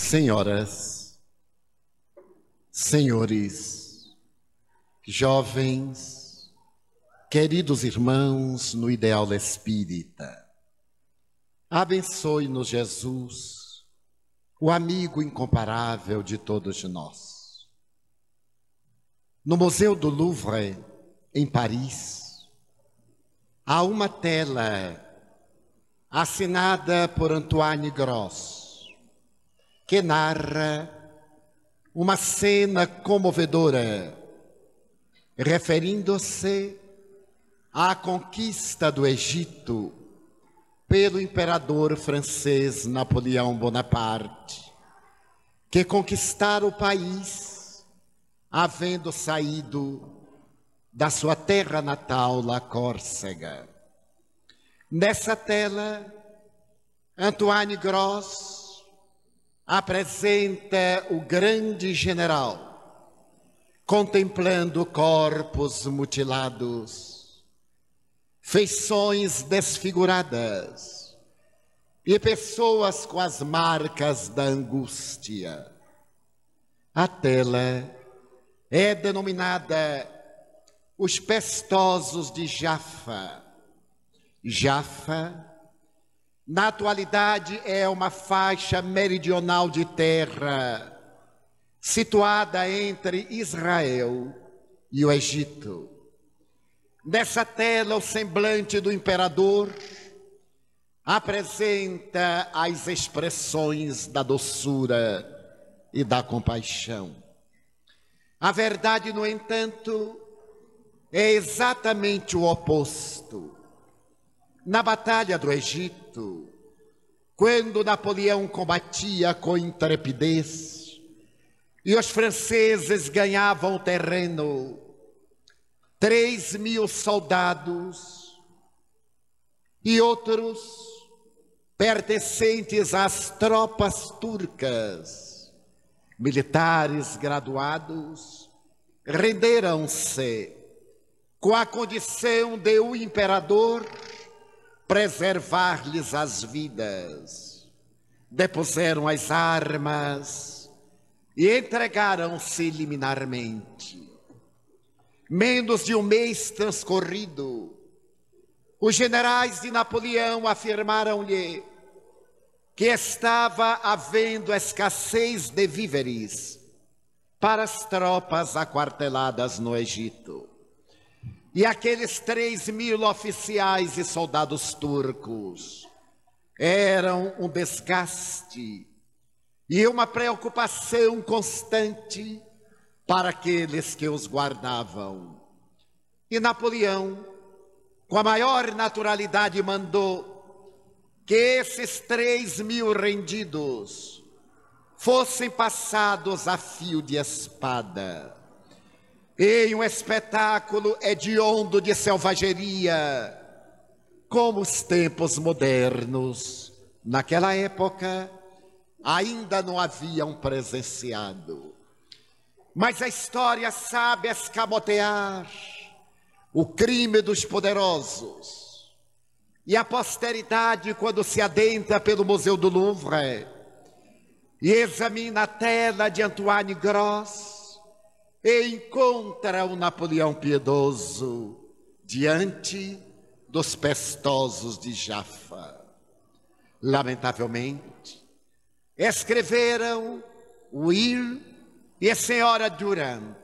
Senhoras, senhores, jovens, queridos irmãos no ideal espírita, abençoe-nos Jesus, o amigo incomparável de todos nós. No Museu do Louvre, em Paris, há uma tela assinada por Antoine Gros, que narra uma cena comovedora, referindo-se à conquista do Egito pelo imperador francês Napoleão Bonaparte, que conquistara o país, havendo saído da sua terra natal, La Córcega. Nessa tela, Antoine Gros apresenta o grande general, contemplando corpos mutilados, feições desfiguradas e pessoas com as marcas da angústia. A tela é denominada Os Pestosos de Jaffa. Jaffa, na atualidade, é uma faixa meridional de terra situada entre Israel e o Egito. Nessa tela, o semblante do imperador apresenta as expressões da doçura e da compaixão. A verdade, no entanto, é exatamente o oposto. Na Batalha do Egito, quando Napoleão combatia com intrepidez e os franceses ganhavam o terreno, 3.000 soldados e outros pertencentes às tropas turcas, militares graduados, renderam-se com a condição de o imperador preservar-lhes as vidas. Depuseram as armas e entregaram-se liminarmente. Menos de um mês transcorrido, os generais de Napoleão afirmaram-lhe que estava havendo escassez de víveres para as tropas aquarteladas no Egito. E aqueles 3.000 oficiais e soldados turcos eram um desgaste e uma preocupação constante para aqueles que os guardavam. E Napoleão, com a maior naturalidade, mandou que esses 3.000 rendidos fossem passados a fio de espada. Em um espetáculo hediondo de selvageria, como os tempos modernos, naquela época, ainda não haviam presenciado. Mas a história sabe escamotear o crime dos poderosos. E a posteridade, quando se adentra pelo Museu do Louvre e examina a tela de Antoine Gros, e encontra o Napoleão piedoso diante dos pestosos de Jaffa. Lamentavelmente, escreveram Will e a senhora Durand.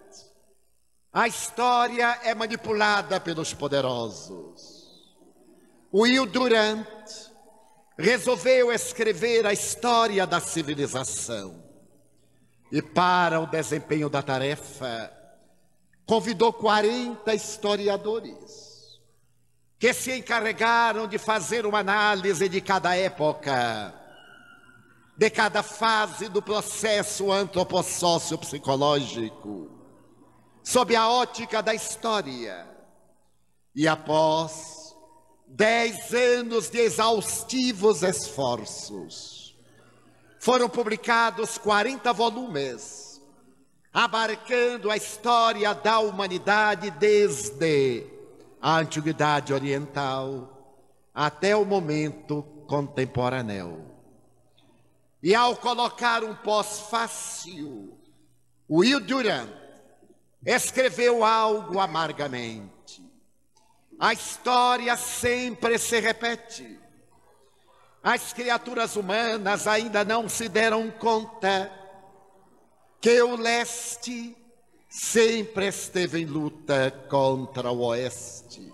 A história é manipulada pelos poderosos. Will Durand resolveu escrever a história da civilização. E para o desempenho da tarefa, convidou 40 historiadores que se encarregaram de fazer uma análise de cada época, de cada fase do processo antropossócio-psicológico, sob a ótica da história. E após 10 anos de exaustivos esforços, foram publicados 40 volumes, abarcando a história da humanidade desde a Antiguidade Oriental até o momento contemporâneo. E ao colocar um pós-fácil, Will Durant escreveu algo amargamente. A história sempre se repete. As criaturas humanas ainda não se deram conta que o leste sempre esteve em luta contra o oeste.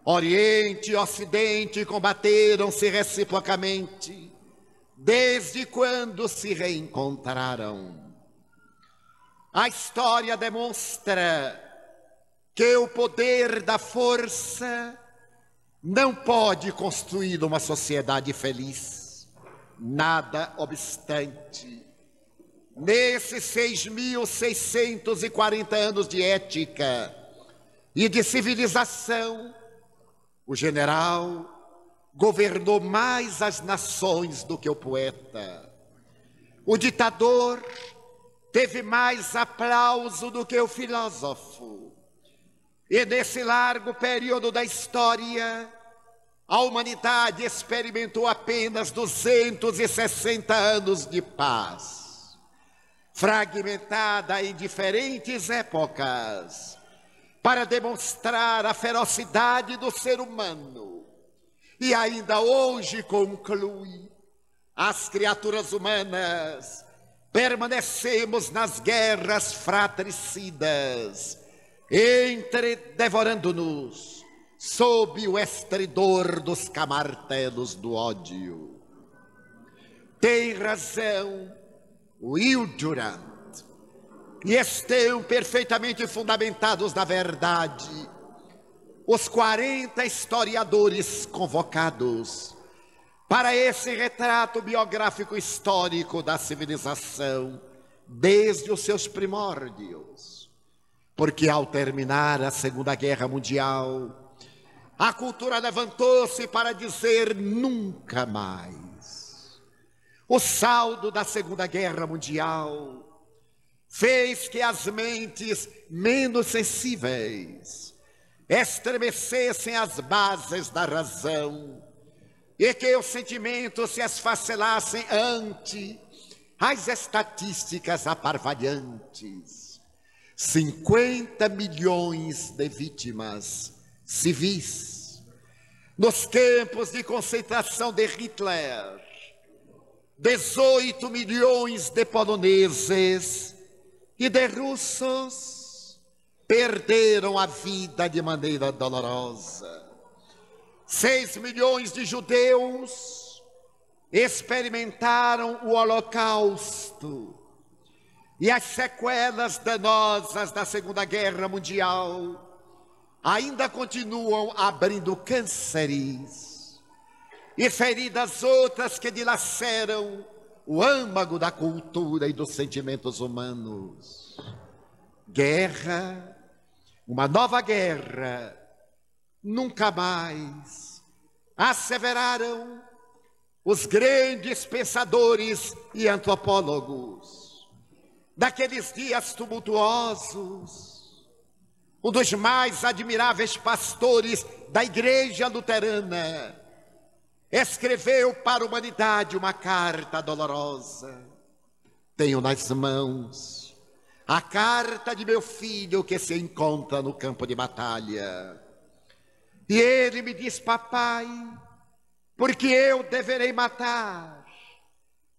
Oriente e Ocidente combateram-se reciprocamente desde quando se reencontraram. A história demonstra que o poder da força não pode construir uma sociedade feliz. Nada obstante, nesses 6.640 anos de ética e de civilização, o general governou mais as nações do que o poeta. O ditador teve mais aplauso do que o filósofo. E nesse largo período da história, a humanidade experimentou apenas 260 anos de paz, fragmentada em diferentes épocas, para demonstrar a ferocidade do ser humano. E ainda hoje conclui: as criaturas humanas permanecemos nas guerras fratricidas, devorando-nos sob o estridor dos camartelos do ódio. Tem razão Will Durant, e estão perfeitamente fundamentados na verdade os 40 historiadores convocados para esse retrato biográfico histórico da civilização desde os seus primórdios. Porque ao terminar a Segunda Guerra Mundial, a cultura levantou-se para dizer nunca mais. O saldo da Segunda Guerra Mundial fez que as mentes menos sensíveis estremecessem as bases da razão e que os sentimentos se esfacelassem ante as estatísticas aparvalhantes. 50 milhões de vítimas civis nos campos de concentração de Hitler, 18 milhões de poloneses e de russos perderam a vida de maneira dolorosa. 6 milhões de judeus experimentaram o Holocausto. E as sequelas danosas da Segunda Guerra Mundial ainda continuam abrindo cânceres e feridas outras que dilaceram o âmago da cultura e dos sentimentos humanos. Guerra, uma nova guerra, nunca mais, asseveraram os grandes pensadores e antropólogos daqueles dias tumultuosos. Um dos mais admiráveis pastores da Igreja Luterana escreveu para a humanidade uma carta dolorosa. Tenho nas mãos a carta de meu filho que se encontra no campo de batalha. E ele me diz: papai, porque eu deverei matar?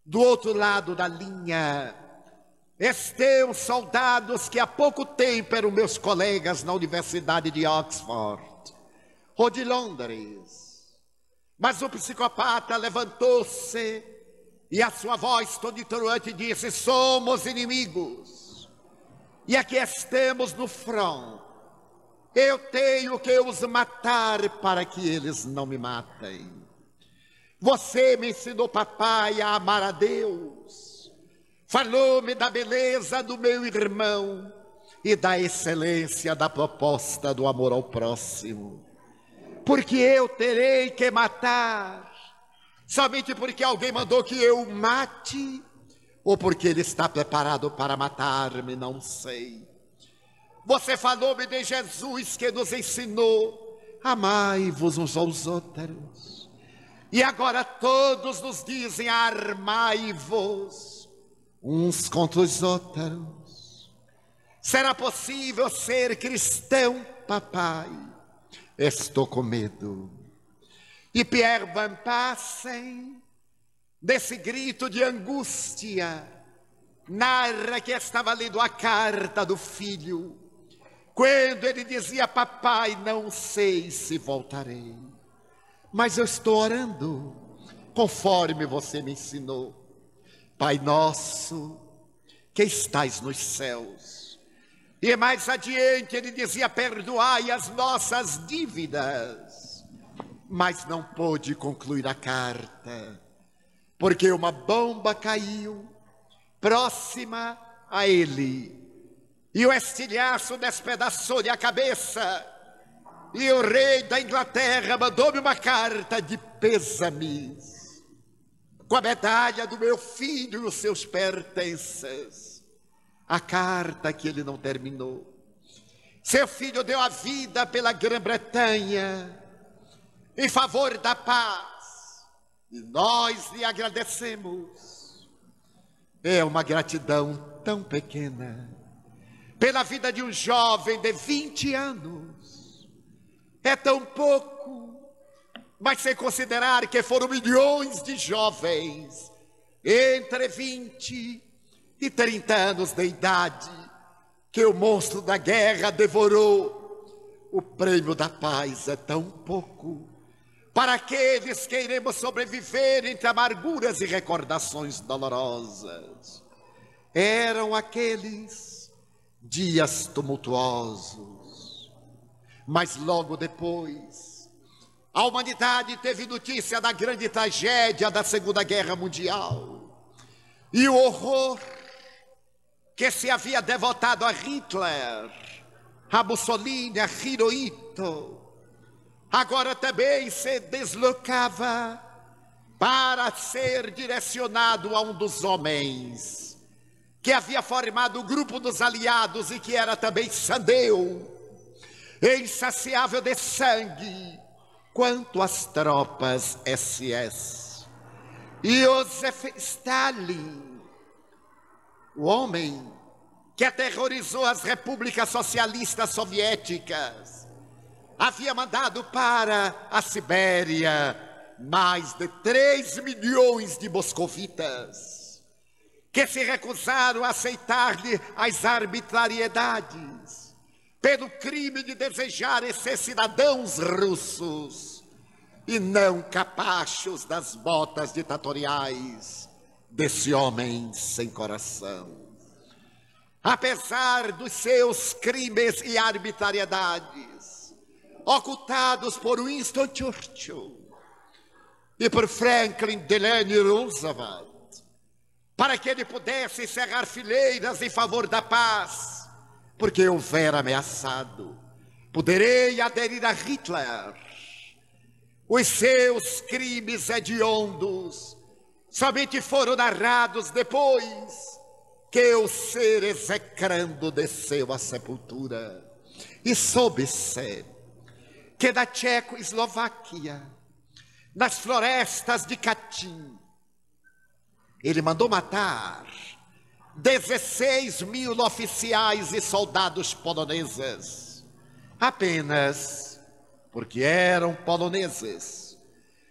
Do outro lado da linha estão soldados que há pouco tempo eram meus colegas na Universidade de Oxford ou de Londres. Mas o psicopata levantou-se e a sua voz tonitruante disse: somos inimigos. E aqui estamos no front. Eu tenho que os matar para que eles não me matem. Você me ensinou, papai, a amar a Deus. Falou-me da beleza do meu irmão e da excelência da proposta do amor ao próximo. Porque eu terei que matar somente porque alguém mandou que eu o mate? Ou porque ele está preparado para matar-me, não sei. Você falou-me de Jesus que nos ensinou: amai-vos uns aos outros. E agora todos nos dizem: armai-vos uns contra os outros. Será possível ser cristão, papai? Estou com medo. E Pierre Van Passen, desse grito de angústia, narra que estava lendo a carta do filho, quando ele dizia: papai, não sei se voltarei, mas eu estou orando, conforme você me ensinou. Pai nosso, que estais nos céus. E mais adiante ele dizia: perdoai as nossas dívidas. Mas não pôde concluir a carta, porque uma bomba caiu próxima a ele, e o estilhaço despedaçou-lhe a cabeça, e o rei da Inglaterra mandou-me uma carta de pêsames, com a medalha do meu filho e os seus pertences. A carta que ele não terminou. Seu filho deu a vida pela Grã-Bretanha, em favor da paz, e nós lhe agradecemos. É uma gratidão tão pequena pela vida de um jovem de 20 anos. É tão pouco, mas sem considerar que foram milhões de jovens entre 20 e 30 anos de idade que o monstro da guerra devorou. O prêmio da paz é tão pouco para aqueles que iremos sobreviver entre amarguras e recordações dolorosas. Eram aqueles dias tumultuosos, mas logo depois a humanidade teve notícia da grande tragédia da Segunda Guerra Mundial e o horror que se havia devotado a Hitler, a Mussolini, a Hirohito, agora também se deslocava para ser direcionado a um dos homens que havia formado o grupo dos aliados e que era também sandeu, insaciável de sangue, quanto às tropas SS. Joseph Stalin, o homem que aterrorizou as repúblicas socialistas soviéticas, havia mandado para a Sibéria mais de 3 milhões de moscovitas, que se recusaram a aceitar-lhe as arbitrariedades, pelo crime de desejarem ser cidadãos russos e não capachos das botas ditatoriais desse homem sem coração. Apesar dos seus crimes e arbitrariedades, ocultados por Winston Churchill e por Franklin Delano Roosevelt, para que ele pudesse encerrar fileiras em favor da paz, porque houvera ameaçado: poderei aderir a Hitler. Os seus crimes hediondos somente foram narrados depois que o ser execrando desceu à sepultura. E soube-se que na Tchecoslováquia, nas florestas de Katyn, ele mandou matar 16 mil oficiais e soldados poloneses, apenas porque eram poloneses,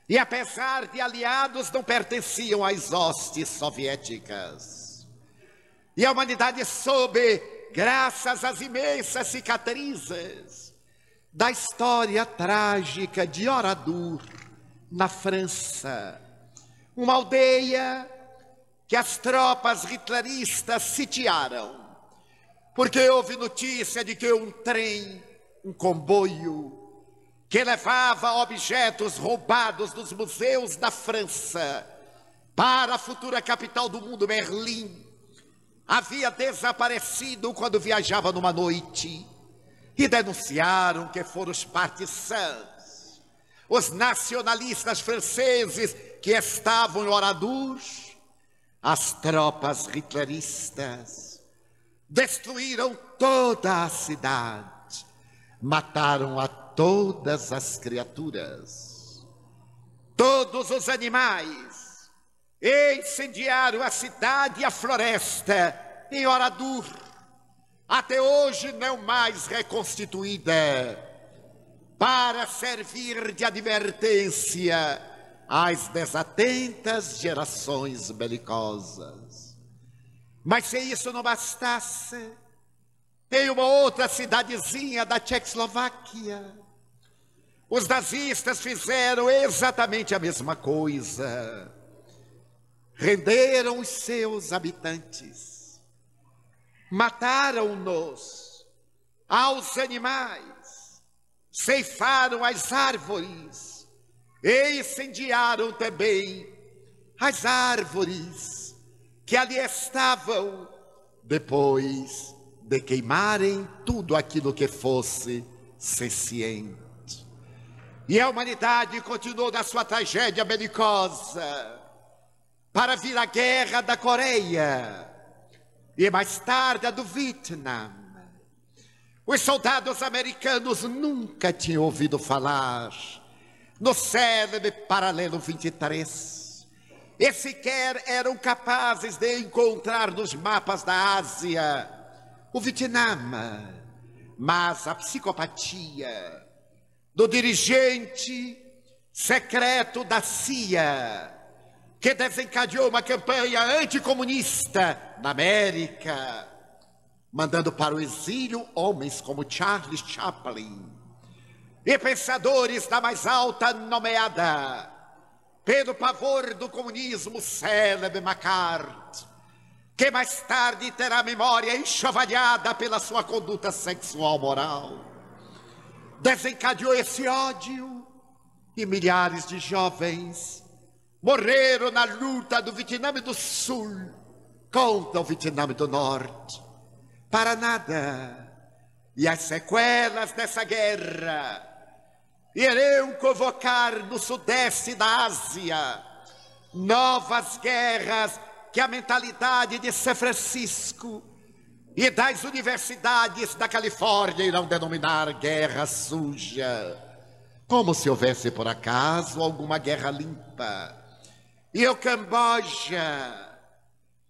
e apesar de aliados não pertenciam às hostes soviéticas. E a humanidade soube, graças às imensas cicatrizes da história trágica de Oradour, na França, uma aldeia que as tropas hitleristas sitiaram, porque houve notícia de que um trem, um comboio, que levava objetos roubados dos museus da França para a futura capital do mundo, Berlim, havia desaparecido quando viajava numa noite, e denunciaram que foram os partisans, os nacionalistas franceses que estavam em Oradour. As tropas hitleristas destruíram toda a cidade, mataram a todas as criaturas. Todo todos os animais, e incendiaram a cidade e a floresta em Oradour, até hoje não mais reconstituída, para servir de advertência às desatentas gerações belicosas. Mas se isso não bastasse, tem uma outra cidadezinha da Tchecoslováquia. Os nazistas fizeram exatamente a mesma coisa. Renderam os seus habitantes, mataram-nos aos animais, ceifaram as árvores e incendiaram também as árvores que ali estavam, depois de queimarem tudo aquilo que fosse senciente. E a humanidade continuou na sua tragédia belicosa para vir a guerra da Coreia e mais tarde a do Vietnã. Os soldados americanos nunca tinham ouvido falar no célebre Paralelo 23 e sequer eram capazes de encontrar nos mapas da Ásia o Vietnã. Mas a psicopatia do dirigente secreto da CIA, que desencadeou uma campanha anticomunista na América, mandando para o exílio homens como Charles Chaplin e pensadores da mais alta nomeada pelo pavor do comunismo, célebre McCarthy, que mais tarde terá a memória enxovalhada pela sua conduta sexual moral. Desencadeou esse ódio e milhares de jovens morreram na luta do Vietnã do Sul contra o Vietnã do Norte. Para nada. E as sequelas dessa guerra irão convocar no sudeste da Ásia novas guerras que a mentalidade de São Francisco e das universidades da Califórnia irão denominar guerra suja, como se houvesse por acaso alguma guerra limpa. E o Camboja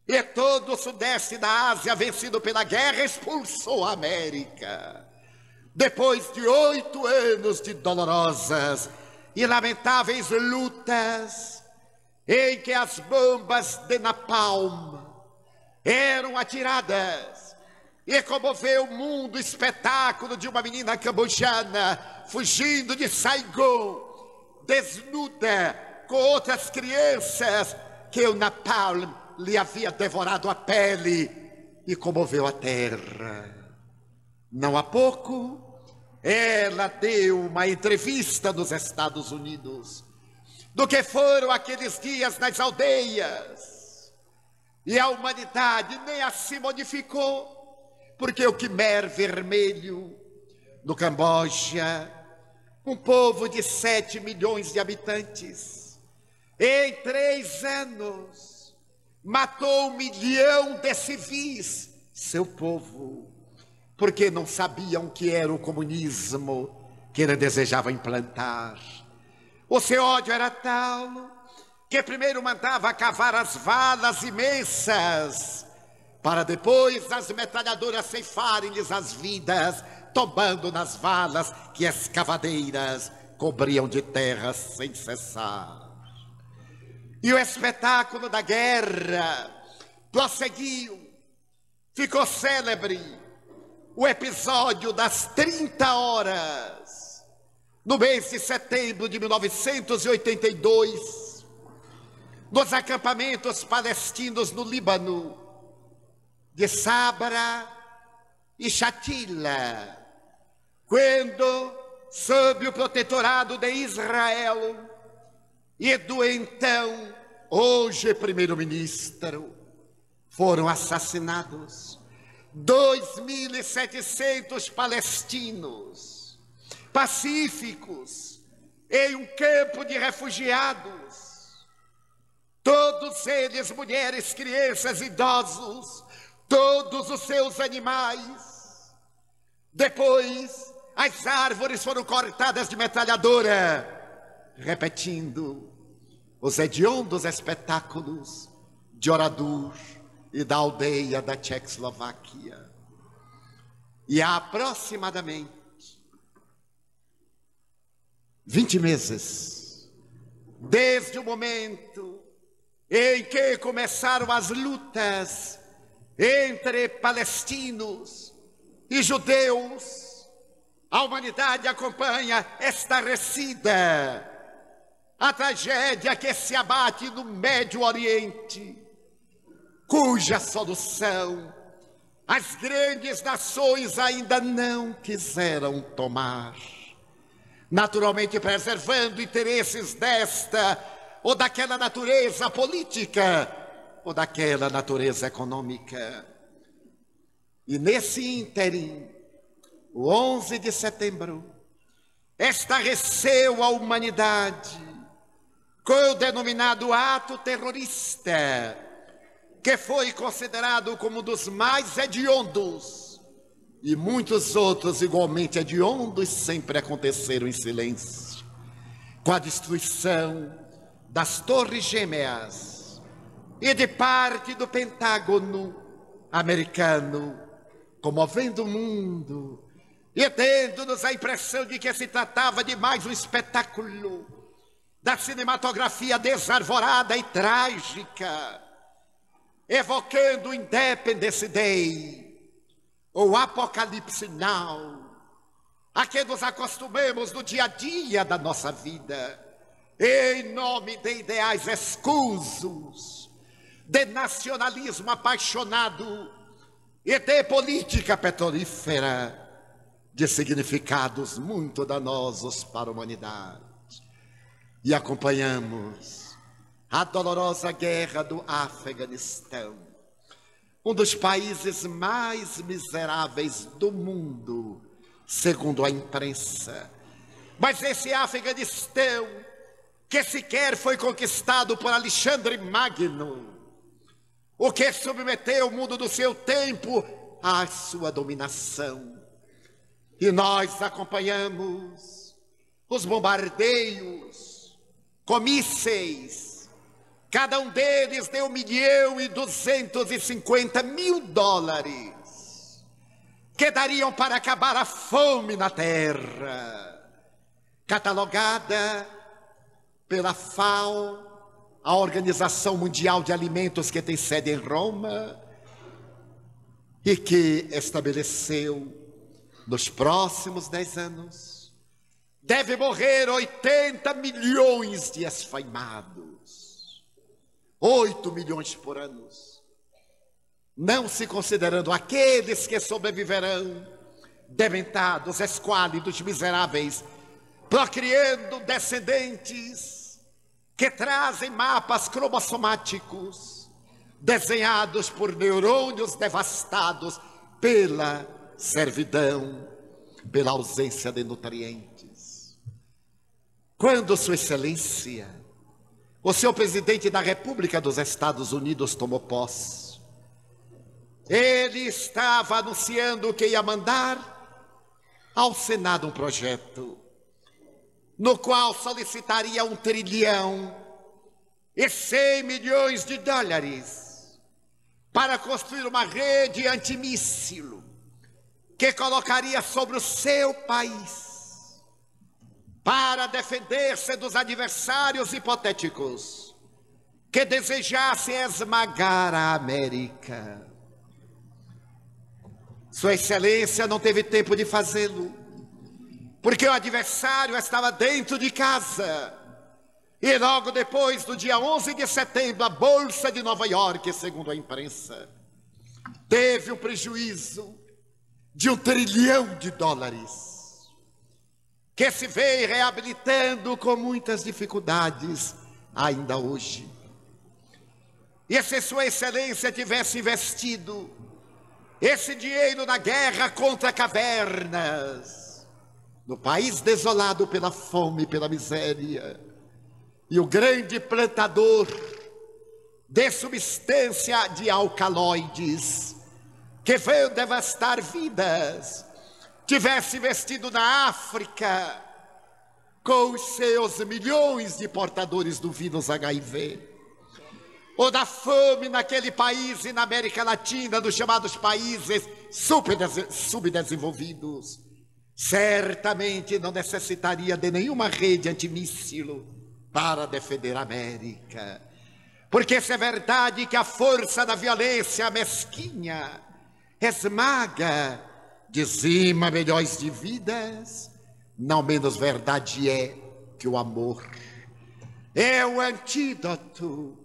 e todo o sudeste da Ásia, vencido pela guerra, expulsou a América. Depois de 8 anos de dolorosas e lamentáveis lutas, em que as bombas de napalm eram atiradas, e comoveu o mundo o espetáculo de uma menina cambojana fugindo de Saigon, desnuda, com outras crianças, que o napalm lhe havia devorado a pele, e comoveu a terra. Não há pouco, ela deu uma entrevista nos Estados Unidos do que foram aqueles dias nas aldeias, e a humanidade nem assim modificou, porque o Khmer Vermelho, no Camboja, um povo de 7 milhões de habitantes, em 3 anos, matou 1 milhão de civis, seu povo, porque não sabiam o que era o comunismo que ele desejava implantar. O seu ódio era tal que primeiro mandava cavar as valas imensas, para depois as metralhadoras ceifarem-lhes as vidas, tombando nas valas que as cavadeiras cobriam de terra sem cessar. E o espetáculo da guerra prosseguiu. Ficou célebre o episódio das 30 horas, no mês de setembro de 1982, nos acampamentos palestinos no Líbano, de Sabra e Shatila, quando, sob o protetorado de Israel e do então, hoje primeiro-ministro, foram assassinados 2.700 palestinos pacíficos em um campo de refugiados, todos eles mulheres, crianças, idosos, todos os seus animais. Depois, as árvores foram cortadas de metralhadora, repetindo, os hediondos espetáculos de Oradour e da aldeia da Tchecoslováquia. E há aproximadamente 20 meses, desde o momento em que começaram as lutas entre palestinos e judeus, a humanidade acompanha estarrecida a tragédia que se abate no Médio Oriente, cuja solução as grandes nações ainda não quiseram tomar, naturalmente preservando interesses desta ou daquela natureza política ou daquela natureza econômica. E nesse ínterim, o 11 de setembro, estarreceu a humanidade com o denominado ato terrorista, que foi considerado como um dos mais hediondos, e muitos outros igualmente hediondos sempre aconteceram em silêncio, com a destruição das Torres Gêmeas e de parte do Pentágono americano, comovendo o mundo e tendo-nos a impressão de que se tratava de mais um espetáculo da cinematografia desarvorada e trágica, evocando o Independence Day, ou Apocalipse Now, a que nos acostumamos no dia a dia da nossa vida, em nome de ideais escusos, de nacionalismo apaixonado e de política petrolífera, de significados muito danosos para a humanidade. E acompanhamos a dolorosa guerra do Afeganistão, um dos países mais miseráveis do mundo, segundo a imprensa. Mas esse Afeganistão, que sequer foi conquistado por Alexandre Magno, o que submeteu o mundo do seu tempo à sua dominação. E nós acompanhamos os bombardeios com mísseis. Cada um deles deu $1.250.000, que dariam para acabar a fome na terra. Catalogada pela FAO, a Organização Mundial de Alimentos, que tem sede em Roma, e que estabeleceu, nos próximos 10 anos, deve morrer 80 milhões de esfaimados, 8 milhões por ano, não se considerando aqueles que sobreviverão, dementados, esquálidos, miseráveis, procriando descendentes que trazem mapas cromossomáticos, desenhados por neurônios devastados pela servidão, pela ausência de nutrientes. Quando Sua Excelência, o senhor presidente da República dos Estados Unidos, tomou posse, ele estava anunciando que ia mandar ao Senado um projeto no qual solicitaria $1 trilhão e 100 milhões de dólares para construir uma rede antimíssil que colocaria sobre o seu país para defender-se dos adversários hipotéticos que desejassem esmagar a América. Sua Excelência não teve tempo de fazê-lo, porque o adversário estava dentro de casa. E logo depois do dia 11 de setembro, a Bolsa de Nova York, segundo a imprensa, teve um prejuízo de $1 trilhão, que se vem reabilitando com muitas dificuldades ainda hoje. E se Sua Excelência tivesse investido esse dinheiro na guerra contra cavernas, no país desolado pela fome e pela miséria, e o grande plantador de substância de alcaloides que veio devastar vidas, tivesse investido na África, com os seus milhões de portadores do vírus HIV, ou da fome naquele país e na América Latina, dos chamados países subdesenvolvidos, certamente não necessitaria de nenhuma rede antimíssil para defender a América. Porque se é verdade que a força da violência mesquinha esmaga, dizima milhões de vidas, não menos verdade é que o amor é o antídoto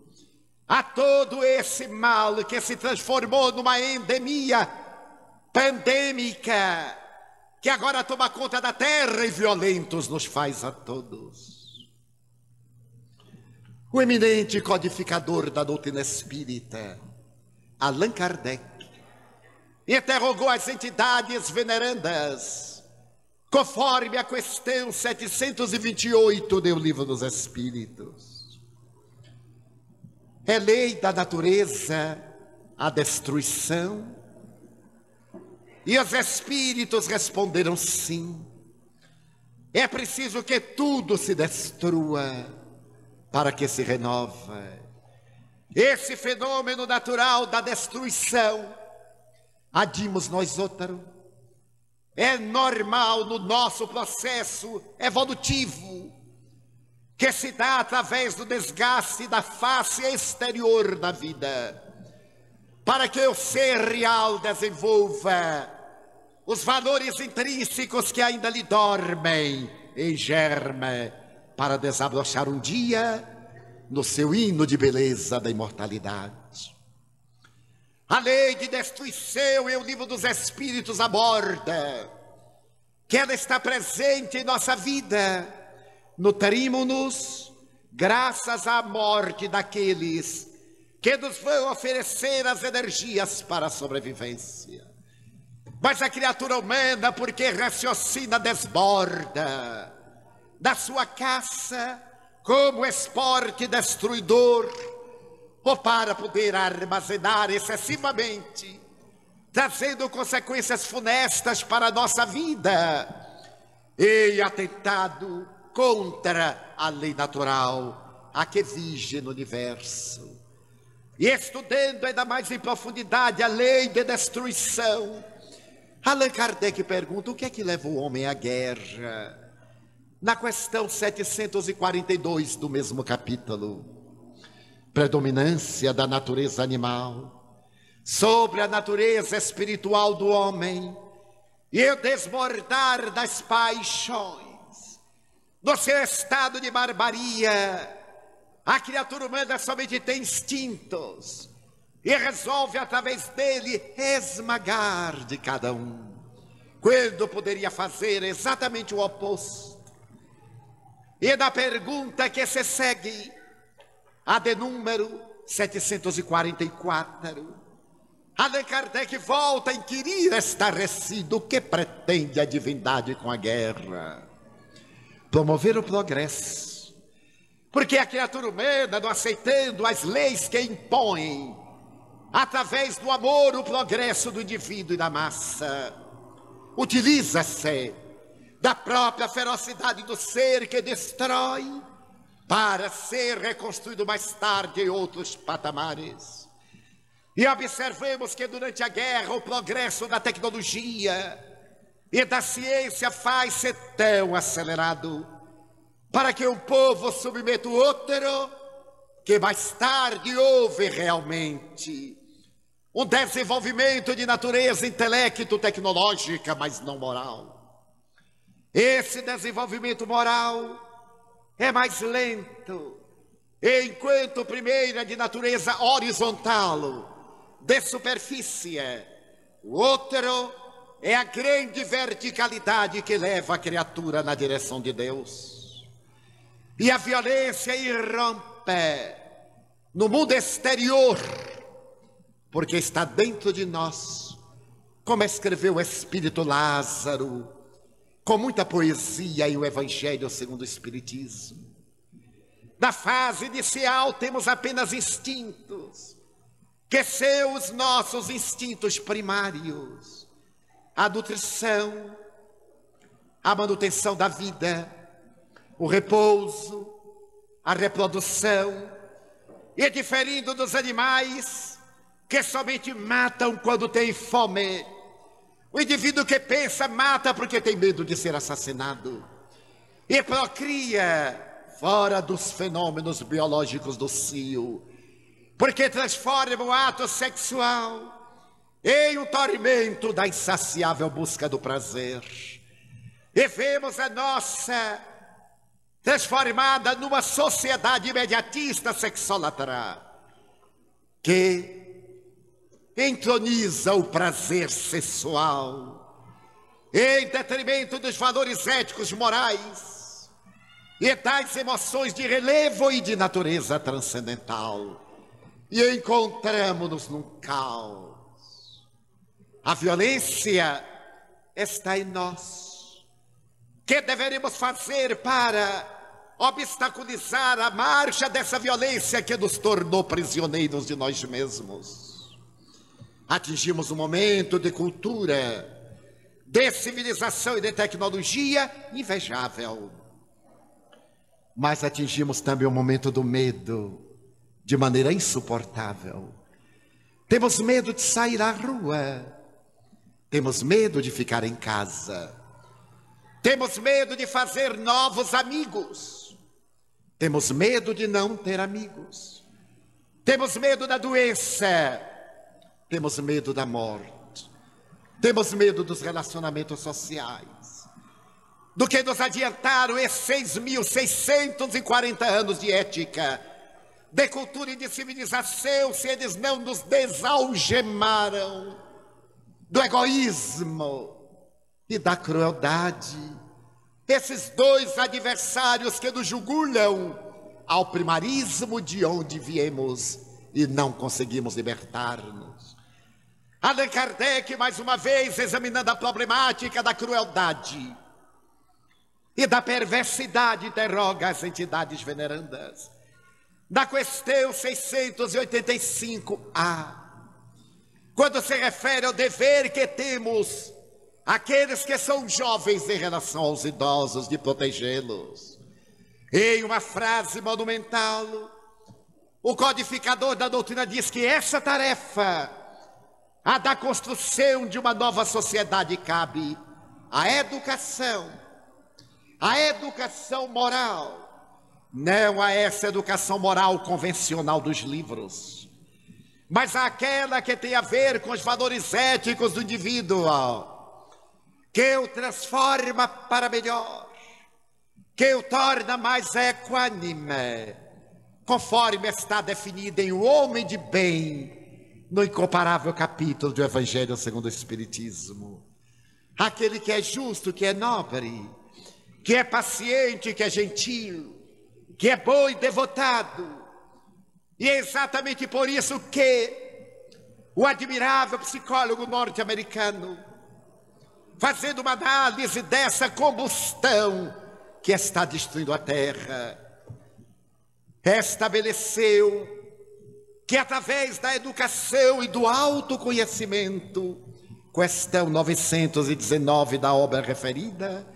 a todo esse mal que se transformou numa endemia pandêmica, que agora toma conta da terra e violentos nos faz a todos. O eminente codificador da doutrina espírita, Allan Kardec, interrogou as entidades venerandas, conforme a questão 728 do Livro dos Espíritos. É lei da natureza a destruição? E os espíritos responderam sim. É preciso que tudo se destrua para que se renove. Esse fenômeno natural da destruição, adimos nós outros, é normal no nosso processo evolutivo, que se dá através do desgaste da face exterior da vida, para que o ser real desenvolva os valores intrínsecos que ainda lhe dormem em germe, para desabrochar um dia no seu hino de beleza da imortalidade. A lei de destruição em o Livro dos Espíritos aborda que ela está presente em nossa vida. Nutrimos-nos graças à morte daqueles que nos vão oferecer as energias para a sobrevivência. Mas a criatura humana, porque raciocina, desborda da sua caça como esporte destruidor, ou para poder armazenar excessivamente, trazendo consequências funestas para a nossa vida, e atentado contra a lei natural, a que vige no universo. E estudando ainda mais em profundidade a lei de destruição, Allan Kardec pergunta: o que é que leva o homem à guerra? Na questão 742 do mesmo capítulo, predominância da natureza animal sobre a natureza espiritual do homem e o desbordar das paixões. No seu estado de barbaria, a criatura humana somente tem instintos e resolve através dele esmagar de cada um, quando poderia fazer exatamente o oposto. E na pergunta que se segue, a de número 744, Allan Kardec volta a inquirir estarrecido o que pretende a divindade com a guerra. Promover o progresso, porque a criatura humana, não aceitando as leis que impõem, através do amor, o progresso do indivíduo e da massa, utiliza-se da própria ferocidade do ser que destrói para ser reconstruído mais tarde em outros patamares. E observemos que durante a guerra o progresso da tecnologia e da ciência faz-se tão acelerado para que um povo submeta o outro, que mais tarde houve realmente um desenvolvimento de natureza intelecto-tecnológica, mas não moral. Esse desenvolvimento moral é mais lento, enquanto o primeiro é de natureza horizontal, de superfície, o outro é a grande verticalidade que leva a criatura na direção de Deus. E a violência irrompe no mundo exterior, porque está dentro de nós, como escreveu o Espírito Lázaro, com muita poesia em o Evangelho segundo o Espiritismo. Na fase inicial temos apenas instintos, que são os nossos instintos primários: a nutrição, a manutenção da vida, o repouso, a reprodução, e diferindo dos animais que somente matam quando tem fome. O indivíduo que pensa mata porque tem medo de ser assassinado e procria fora dos fenômenos biológicos do cio, porque transforma o ato sexual em um tormento da insaciável busca do prazer. E vemos a nossa transformada numa sociedade imediatista sexólatra, que entroniza o prazer sexual em detrimento dos valores éticos morais e das emoções de relevo e de natureza transcendental. E encontramos-nos num caos. A violência está em nós. O que deveríamos fazer para obstaculizar a marcha dessa violência que nos tornou prisioneiros de nós mesmos? Atingimos um momento de cultura, de civilização e de tecnologia invejável. Mas atingimos também o momento do medo, de maneira insuportável. Temos medo de sair à rua, temos medo de ficar em casa. Temos medo de fazer novos amigos. Temos medo de não ter amigos. Temos medo da doença. Temos medo da morte. Temos medo dos relacionamentos sociais. Do que nos adiantaram esses 6.640 anos de ética, de cultura e de civilização, se eles não nos desalgemaram do egoísmo e da crueldade, esses dois adversários que nos jugulam ao primarismo de onde viemos e não conseguimos libertar-nos. Allan Kardec, mais uma vez, examinando a problemática da crueldade e da perversidade, interroga as entidades venerandas. Na questão 685A, quando se refere ao dever que temos aqueles que são jovens em relação aos idosos, de protegê-los. Em uma frase monumental, o codificador da doutrina diz que essa tarefa, a da construção de uma nova sociedade, cabe à educação moral, não a essa educação moral convencional dos livros, mas àquela que tem a ver com os valores éticos do indivíduo, que o transforma para melhor, que o torna mais equânime, conforme está definido em O Homem de Bem, no incomparável capítulo do Evangelho segundo o Espiritismo. Aquele que é justo, que é nobre, que é paciente, que é gentil, que é bom e devotado. E é exatamente por isso que o admirável psicólogo norte-americano, fazendo uma análise dessa combustão que está destruindo a Terra, estabeleceu que através da educação e do autoconhecimento, questão 919 da obra referida,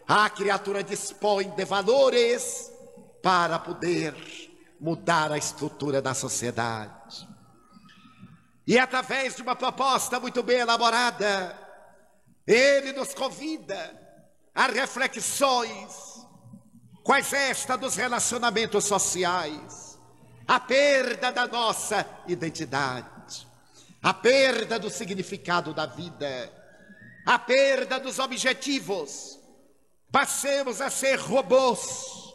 a criatura dispõe de valores para poder mudar a estrutura da sociedade. E através de uma proposta muito bem elaborada, ele nos convida a reflexões, quais esta dos relacionamentos sociais, a perda da nossa identidade, a perda do significado da vida, a perda dos objetivos. Passemos a ser robôs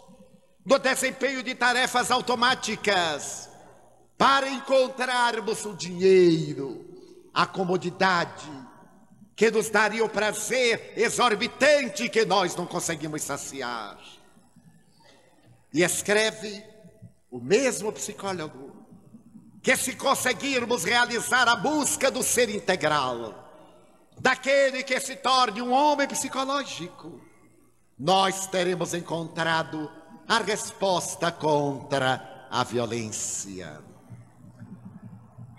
no desempenho de tarefas automáticas para encontrarmos o dinheiro, a comodidade, que nos daria o prazer exorbitante que nós não conseguimos saciar. E escreve o mesmo psicólogo que se conseguirmos realizar a busca do ser integral, daquele que se torne um homem psicológico, nós teremos encontrado a resposta contra a violência.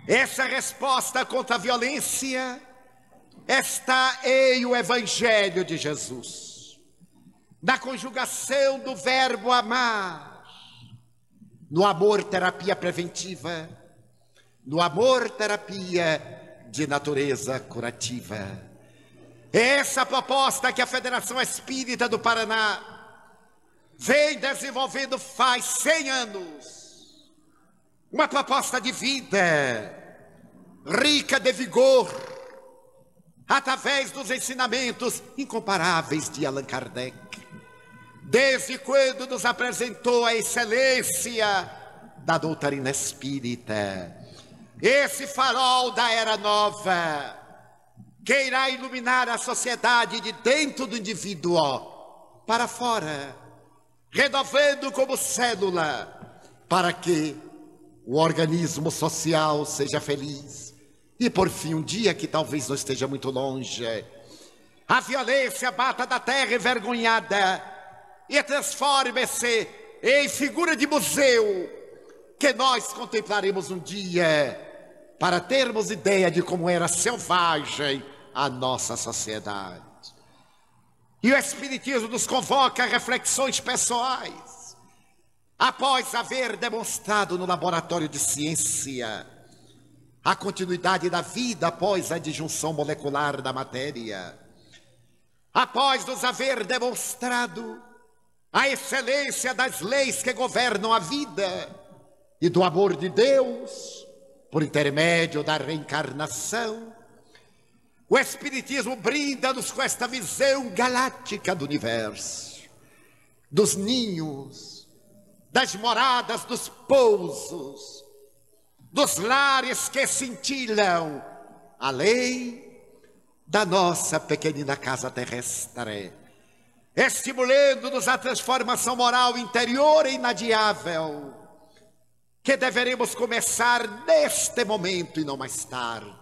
Essa resposta contra a violência está em o Evangelho de Jesus. na conjugação do verbo amar, no amor terapia preventiva, no amor terapia de natureza curativa. É essa a proposta que a Federação Espírita do Paraná vem desenvolvendo faz 100 anos. Uma proposta de vida rica de vigor, através dos ensinamentos incomparáveis de Allan Kardec, desde quando nos apresentou a excelência da doutrina espírita. Esse farol da era nova, que irá iluminar a sociedade de dentro do indivíduo para fora, renovando como célula, para que o organismo social seja feliz. E por fim, um dia que talvez não esteja muito longe, a violência bata da terra envergonhada e transforme-se em figura de museu que nós contemplaremos um dia para termos ideia de como era selvagem a nossa sociedade. E o Espiritismo nos convoca a reflexões pessoais, após haver demonstrado no laboratório de ciência a continuidade da vida após a disjunção molecular da matéria, após nos haver demonstrado a excelência das leis que governam a vida e do amor de Deus por intermédio da reencarnação, o Espiritismo brinda-nos com esta visão galáctica do universo, dos ninhos, das moradas, dos pousos, dos lares que cintilam além da nossa pequenina casa terrestre, estimulando-nos a transformação moral interior e inadiável, que deveremos começar neste momento e não mais tarde,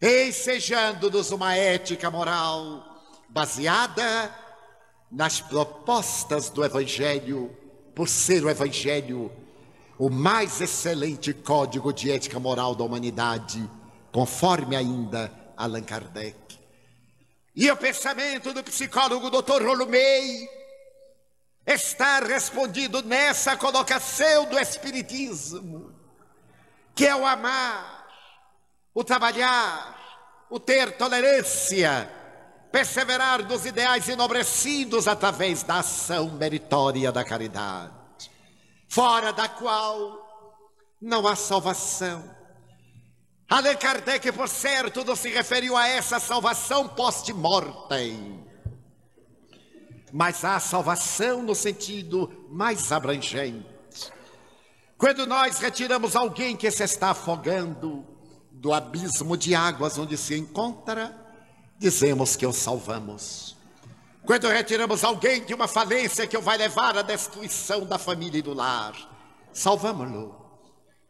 ensejando-nos uma ética moral baseada nas propostas do Evangelho, por ser o Evangelho o mais excelente código de ética moral da humanidade, conforme ainda Allan Kardec. E o pensamento do psicólogo Dr. Rolumei está respondido nessa colocação do Espiritismo, que é o amar, o trabalhar, o ter tolerância, perseverar nos ideais enobrecidos através da ação meritória da caridade, fora da qual não há salvação. Allan Kardec, por certo, não se referiu a essa salvação post-mortem, mas há salvação no sentido mais abrangente. Quando nós retiramos alguém que se está afogando do abismo de águas onde se encontra, dizemos que o salvamos. Quando retiramos alguém de uma falência que o vai levar à destruição da família e do lar, salvamos-lo.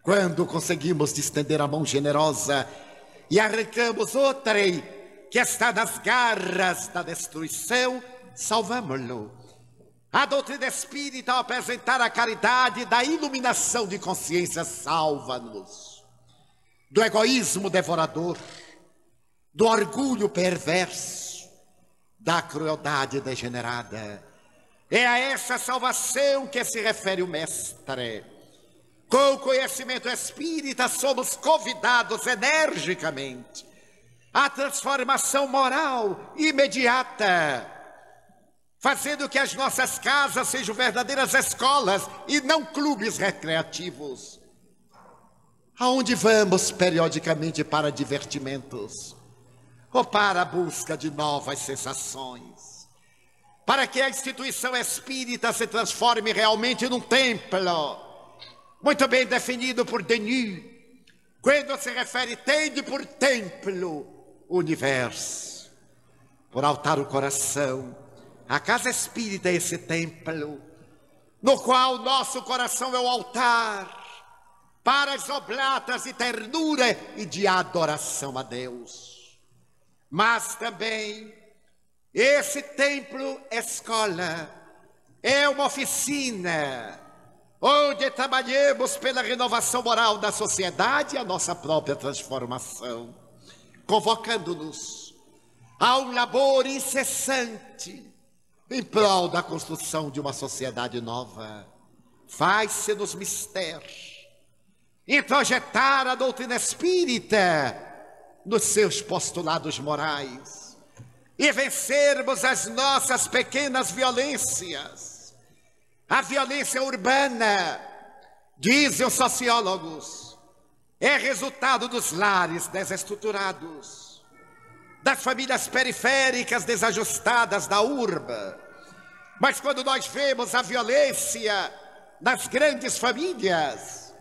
Quando conseguimos estender a mão generosa e arrancamos outrem que está nas garras da destruição, salvamos-lo. A doutrina espírita, ao apresentar a caridade da iluminação de consciência, salva-nos do egoísmo devorador, do orgulho perverso, da crueldade degenerada. É a essa salvação que se refere o Mestre. Com o conhecimento espírita somos convidados energicamente à transformação moral imediata, fazendo que as nossas casas sejam verdadeiras escolas e não clubes recreativos, aonde vamos periodicamente para divertimentos ou para a busca de novas sensações, para que a instituição espírita se transforme realmente num templo, muito bem definido por Denis, quando se refere tende por templo o universo, por altar o coração. A casa espírita é esse templo, no qual nosso coração é o altar para as oblatas de ternura e de adoração a Deus. Mas também esse templo escola é uma oficina onde trabalhemos pela renovação moral da sociedade e a nossa própria transformação, convocando-nos a um labor incessante em prol da construção de uma sociedade nova, faz-se nos mister introjetar a doutrina espírita nos seus postulados morais e vencermos as nossas pequenas violências. A violência urbana, dizem os sociólogos, é resultado dos lares desestruturados, das famílias periféricas desajustadas da urba. Mas quando nós vemos a violência nas grandes famílias,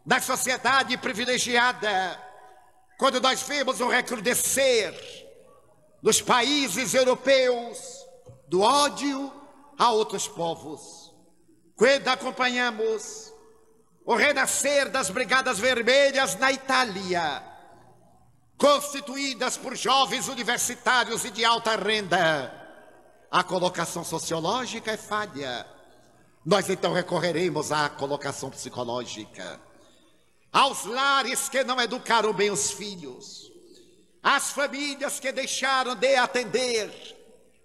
na sociedade privilegiada, quando nós vemos o recrudescer nos países europeus do ódio a outros povos, quando acompanhamos o renascer das Brigadas Vermelhas na Itália, constituídas por jovens universitários e de alta renda, a colocação sociológica é falha. Nós então recorreremos à colocação psicológica, aos lares que não educaram bem os filhos, às famílias que deixaram de atender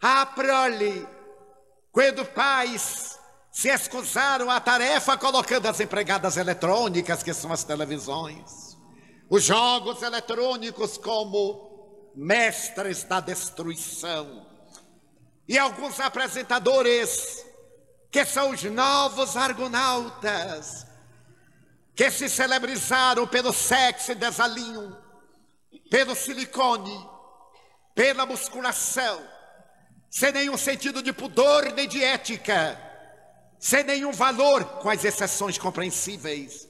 à prole, quando pais se escusaram à tarefa colocando as empregadas eletrônicas, que são as televisões, os jogos eletrônicos como mestres da destruição, e alguns apresentadores que são os novos argonautas, que se celebrizaram pelo sexo e desalinho, pelo silicone, pela musculação, sem nenhum sentido de pudor nem de ética, sem nenhum valor, com as exceções compreensíveis,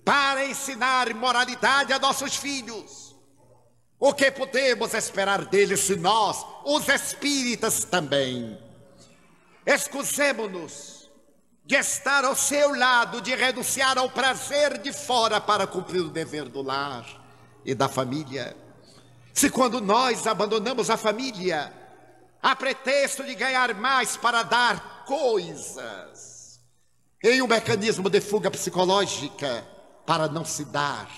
para ensinar moralidade a nossos filhos. O que podemos esperar deles se nós, os espíritas também, excusemo-nos de estar ao seu lado, de renunciar ao prazer de fora para cumprir o dever do lar e da família? Se quando nós abandonamos a família, a pretexto de ganhar mais para dar coisas, em um mecanismo de fuga psicológica para não se dar,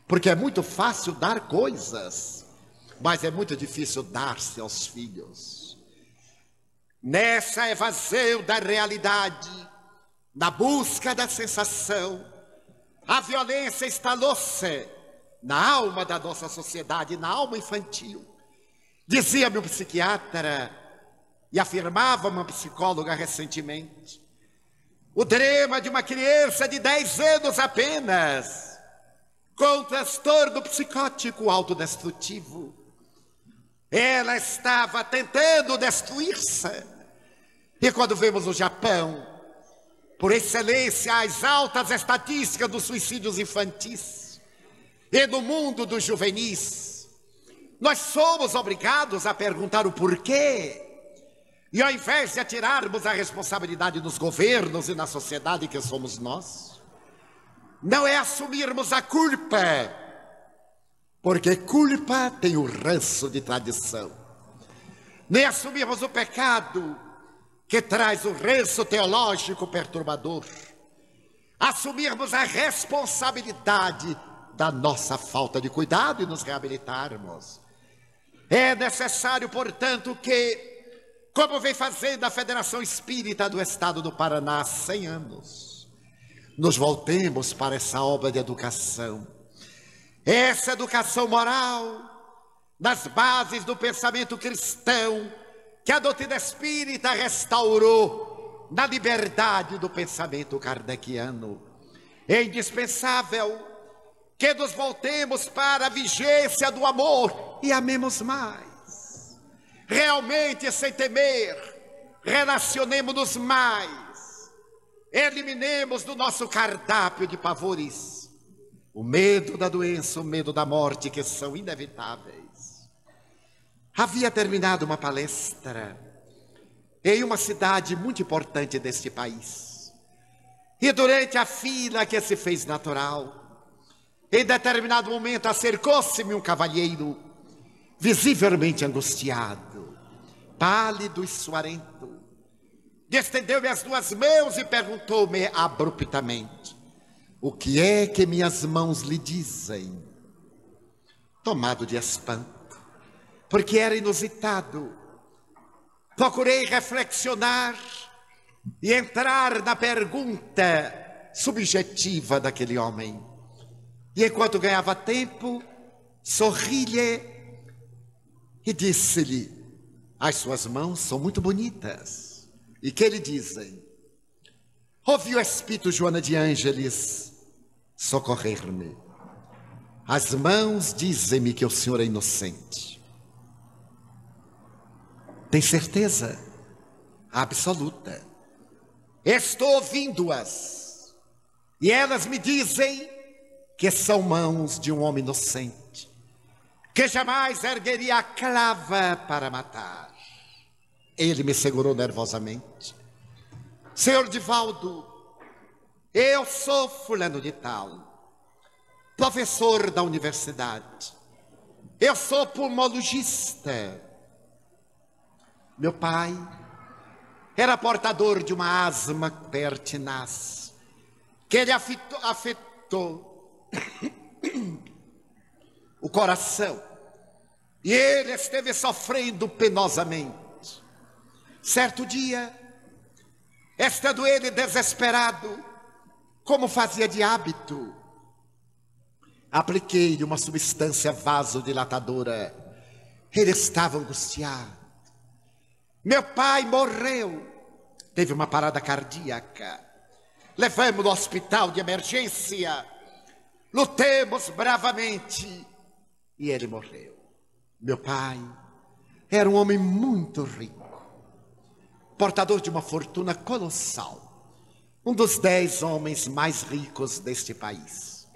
porque é muito fácil dar coisas, mas é muito difícil dar-se aos filhos. Nessa evasão da realidade, na busca da sensação, a violência instalou-se na alma da nossa sociedade, na alma infantil. Dizia-me um psiquiatra e afirmava uma psicóloga recentemente: o drama de uma criança de 10 anos apenas, com um transtorno psicótico autodestrutivo. Ela estava tentando destruir-se. E quando vemos o Japão, por excelência, as altas estatísticas dos suicídios infantis e do mundo dos juvenis, nós somos obrigados a perguntar o porquê. E ao invés de atirarmos a responsabilidade nos governos e na sociedade que somos nós, não é assumirmos a culpa, porque culpa tem o ranço de tradição. Nem assumirmos o pecado, que traz o ranço teológico perturbador. Assumirmos a responsabilidade da nossa falta de cuidado e nos reabilitarmos. É necessário, portanto, que, como vem fazendo a Federação Espírita do Estado do Paraná há 100 anos, nos voltemos para essa obra de educação. Essa educação moral, nas bases do pensamento cristão, que a doutrina espírita restaurou na liberdade do pensamento kardeciano. É indispensável que nos voltemos para a vigência do amor e amemos mais. Realmente, sem temer, relacionemos-nos mais. Eliminemos do nosso cardápio de pavores o medo da doença, o medo da morte, que são inevitáveis. Havia terminado uma palestra em uma cidade muito importante deste país. E durante a fila que se fez natural, em determinado momento acercou-se-me um cavalheiro, visivelmente angustiado, pálido e suarento. Estendeu-me as 2 mãos e perguntou-me abruptamente: o que é que minhas mãos lhe dizem? Tomado de espanto, porque era inusitado. procurei reflexionar e entrar na pergunta subjetiva daquele homem. E enquanto ganhava tempo, sorri-lhe e disse-lhe: as suas mãos são muito bonitas. E que lhe dizem? Ouvi o Espírito Joana de Ângeles socorrer-me. As mãos dizem-me que o senhor é inocente. Tem certeza? Absoluta. Estou ouvindo-as. E elas me dizem que são mãos de um homem inocente, que jamais ergueria a clava para matar. Ele me segurou nervosamente. Senhor Divaldo, eu sou fulano de tal, professor da universidade. Eu sou pulmologista. Meu pai era portador de uma asma pertinaz, que ele afetou o coração, e ele esteve sofrendo penosamente. Certo dia, estando ele desesperado, como fazia de hábito, apliquei-lhe uma substância vasodilatadora. Ele estava angustiado. Meu pai morreu, teve uma parada cardíaca. Levamos-no ao hospital de emergência, lutemos bravamente e ele morreu. Meu pai era um homem muito rico, portador de uma fortuna colossal, um dos 10 homens mais ricos deste país.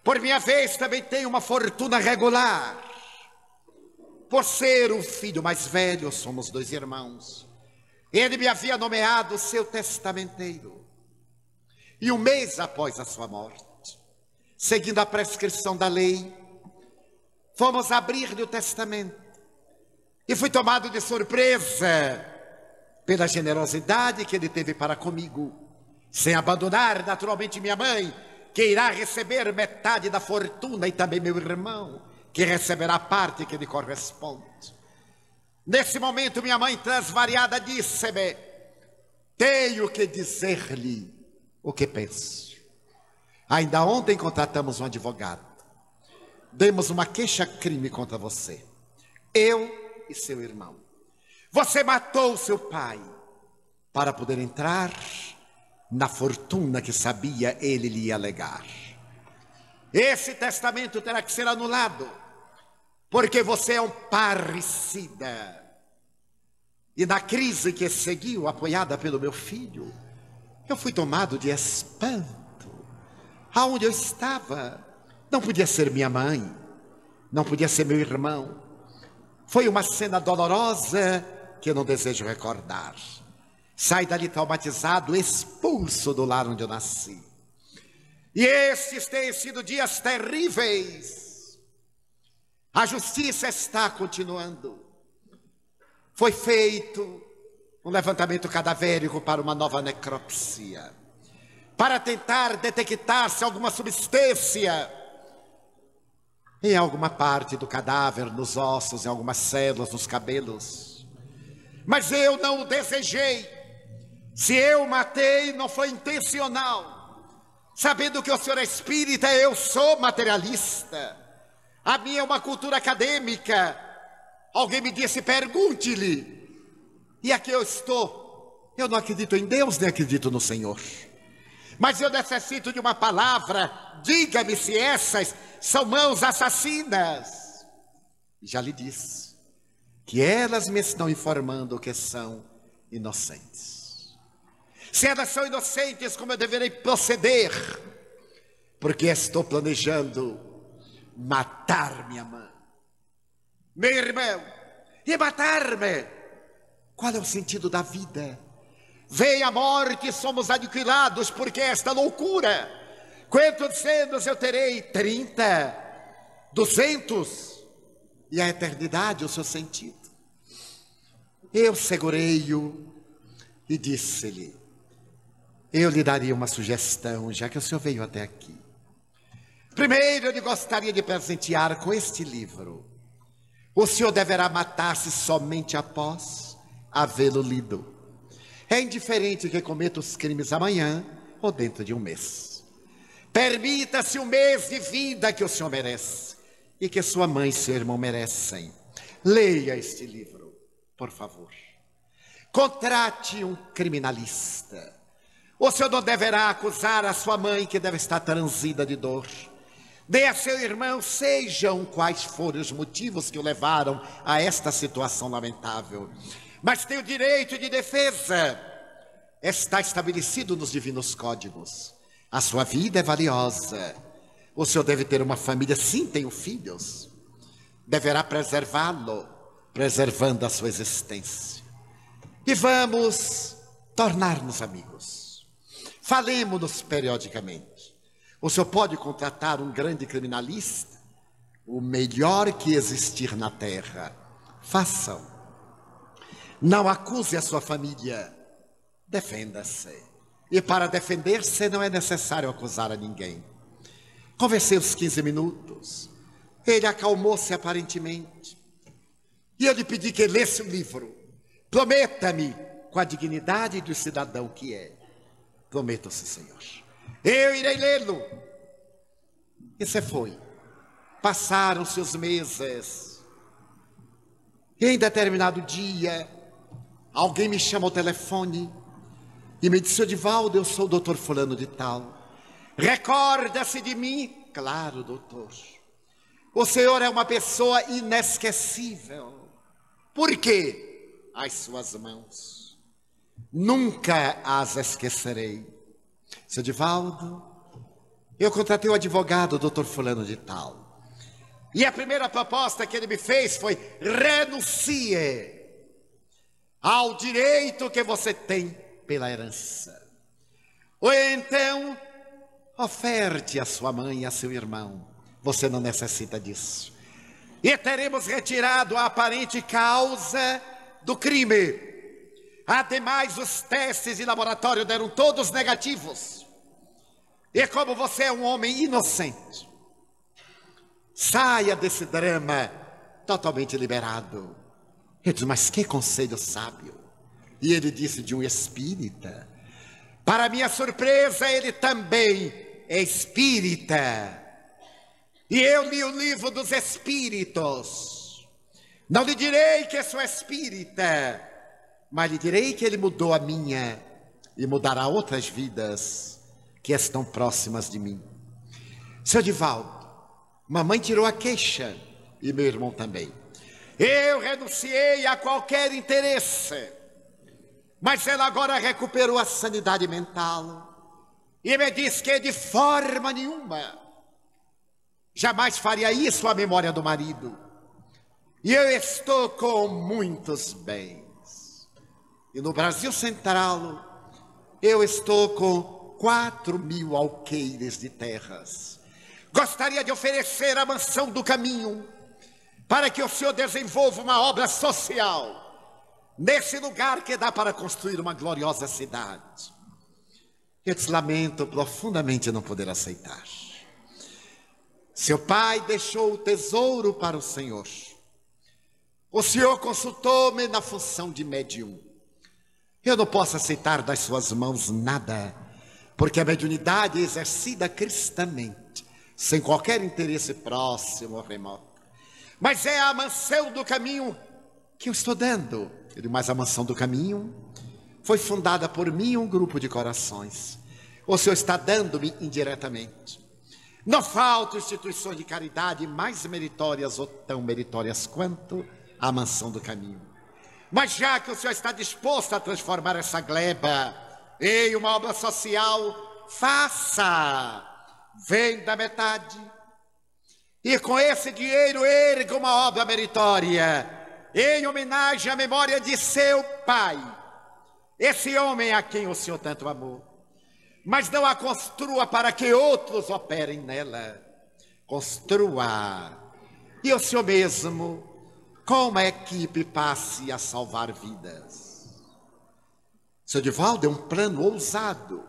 Por minha vez, também tenho uma fortuna regular. Por ser o filho mais velho, somos 2 irmãos. Ele me havia nomeado seu testamenteiro. E um mês após a sua morte, seguindo a prescrição da lei, fomos abrir-lhe o testamento. E fui tomado de surpresa pela generosidade que ele teve para comigo, sem abandonar naturalmente minha mãe, que irá receber metade da fortuna, e também meu irmão, que receberá a parte que lhe corresponde. Nesse momento, minha mãe transvariada disse-me: tenho que dizer-lhe o que penso. Ainda ontem contratamos um advogado. Demos uma queixa-crime contra você, eu e seu irmão. Você matou seu pai para poder entrar na fortuna que sabia ele lhe ia legar. Esse testamento terá que ser anulado, porque você é um parricida. E na crise que seguiu, apoiada pelo meu filho, eu fui tomado de espanto. Aonde eu estava, não podia ser minha mãe, não podia ser meu irmão. Foi uma cena dolorosa que eu não desejo recordar. Saí dali traumatizado, expulso do lar onde eu nasci. E estes têm sido dias terríveis. A justiça está continuando. Foi feito um levantamento cadavérico para uma nova necropsia, para tentar detectar se alguma substância em alguma parte do cadáver, nos ossos, em algumas células, nos cabelos. Mas eu não o desejei. Se eu matei, não foi intencional. Sabendo que o senhor é espírita, eu sou materialista. A minha é uma cultura acadêmica. Alguém me disse, pergunte-lhe. E aqui eu estou. Eu não acredito em Deus, nem acredito no Senhor. Mas eu necessito de uma palavra. Diga-me se essas são mãos assassinas. E já lhe disse que elas me estão informando que são inocentes. Se elas são inocentes, como eu deverei proceder? Porque estou planejando matar minha mãe, meu irmão, e matar-me. Qual é o sentido da vida? Vem a morte e somos aniquilados porque esta loucura. Quantos anos eu terei? 30, 200, e a eternidade, o seu sentido. Eu segurei-o e disse-lhe: eu lhe daria uma sugestão, já que o senhor veio até aqui. Primeiro, eu lhe gostaria de presentear com este livro. O senhor deverá matar-se somente após havê-lo lido. É indiferente que cometa os crimes amanhã ou dentro de um mês. Permita-se um mês de vida que o senhor merece e que sua mãe e seu irmão merecem. Leia este livro, por favor. Contrate um criminalista. O senhor não deverá acusar a sua mãe, que deve estar transida de dor. Dê a seu irmão, sejam quais forem os motivos que o levaram a esta situação lamentável. Mas tem o direito de defesa. Está estabelecido nos divinos códigos. A sua vida é valiosa. O senhor deve ter uma família, sim, tenho filhos. Deverá preservá-lo, preservando a sua existência. E vamos tornar-nos amigos. Falemos-nos periodicamente. O senhor pode contratar um grande criminalista, o melhor que existir na terra. Façam. Não acuse a sua família. Defenda-se. E para defender-se não é necessário acusar a ninguém. Conversei uns 15 minutos. Ele acalmou-se aparentemente. E eu lhe pedi que lesse o livro. Prometa-me, com a dignidade do cidadão que é. Prometo-se, Senhor. Eu irei lê-lo. E você foi. Passaram-se os meses. E em determinado dia, alguém me chama ao telefone e me disse: Edivaldo, eu sou o doutor fulano de tal. Recorda-se de mim? Claro, doutor. O senhor é uma pessoa inesquecível. Por quê? As suas mãos. Nunca as esquecerei. Seu Edivaldo, eu contratei o advogado, doutor fulano de tal. E a primeira proposta que ele me fez foi: renuncie ao direito que você tem pela herança. Ou então, oferte a sua mãe e a seu irmão. Você não necessita disso. E teremos retirado a aparente causa do crime. Ademais, os testes de laboratório deram todos negativos. E como você é um homem inocente, saia desse drama totalmente liberado. Eu disse: mas que conselho sábio. E ele disse: de um espírita. Para minha surpresa, ele também é espírita. E eu li o livro dos espíritos. Não lhe direi que sou espírita, mas lhe direi que ele mudou a minha e mudará outras vidas que estão próximas de mim. Seu Edivaldo, mamãe tirou a queixa e meu irmão também. Eu renunciei a qualquer interesse, mas ela agora recuperou a sanidade mental e me diz que de forma nenhuma jamais faria isso à memória do marido. E eu estou com muitos bens. E no Brasil Central, eu estou com 4.000 alqueires de terras. Gostaria de oferecer a mansão do caminho para que o senhor desenvolva uma obra social nesse lugar que dá para construir uma gloriosa cidade. Eu te lamento profundamente não poder aceitar. Seu pai deixou o tesouro para o senhor. O senhor consultou-me na função de médium. Eu não posso aceitar das suas mãos nada, porque a mediunidade é exercida cristamente, sem qualquer interesse próximo ou remoto. Mas é a mansão do caminho que eu estou dando. Mas a mansão do caminho foi fundada por mim e um grupo de corações. O senhor está dando-me indiretamente. Não faltam instituições de caridade mais meritórias ou tão meritórias quanto a mansão do caminho. Mas já que o senhor está disposto a transformar essa gleba em uma obra social, faça, venda metade. E com esse dinheiro erga uma obra meritória, em homenagem à memória de seu pai, esse homem a quem o senhor tanto amou. Mas não a construa para que outros operem nela. Construa. E o senhor mesmo, com uma equipe, passe a salvar vidas. Seu Edivaldo é um plano ousado.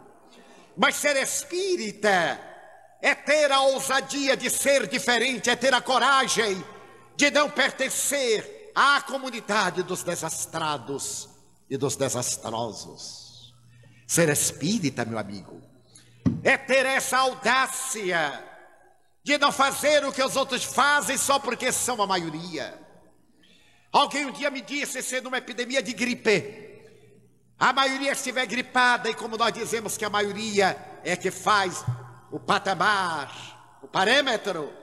Mas ser espírita é ter a ousadia de ser diferente, é ter a coragem de não pertencer à comunidade dos desastrados, e dos desastrosos. Ser espírita, meu amigo, é ter essa audácia de não fazer o que os outros fazem só porque são a maioria. Alguém um dia me disse, sendo uma epidemia de gripe, a maioria estiver gripada, e como nós dizemos que a maioria é que faz o patamar, o parâmetro,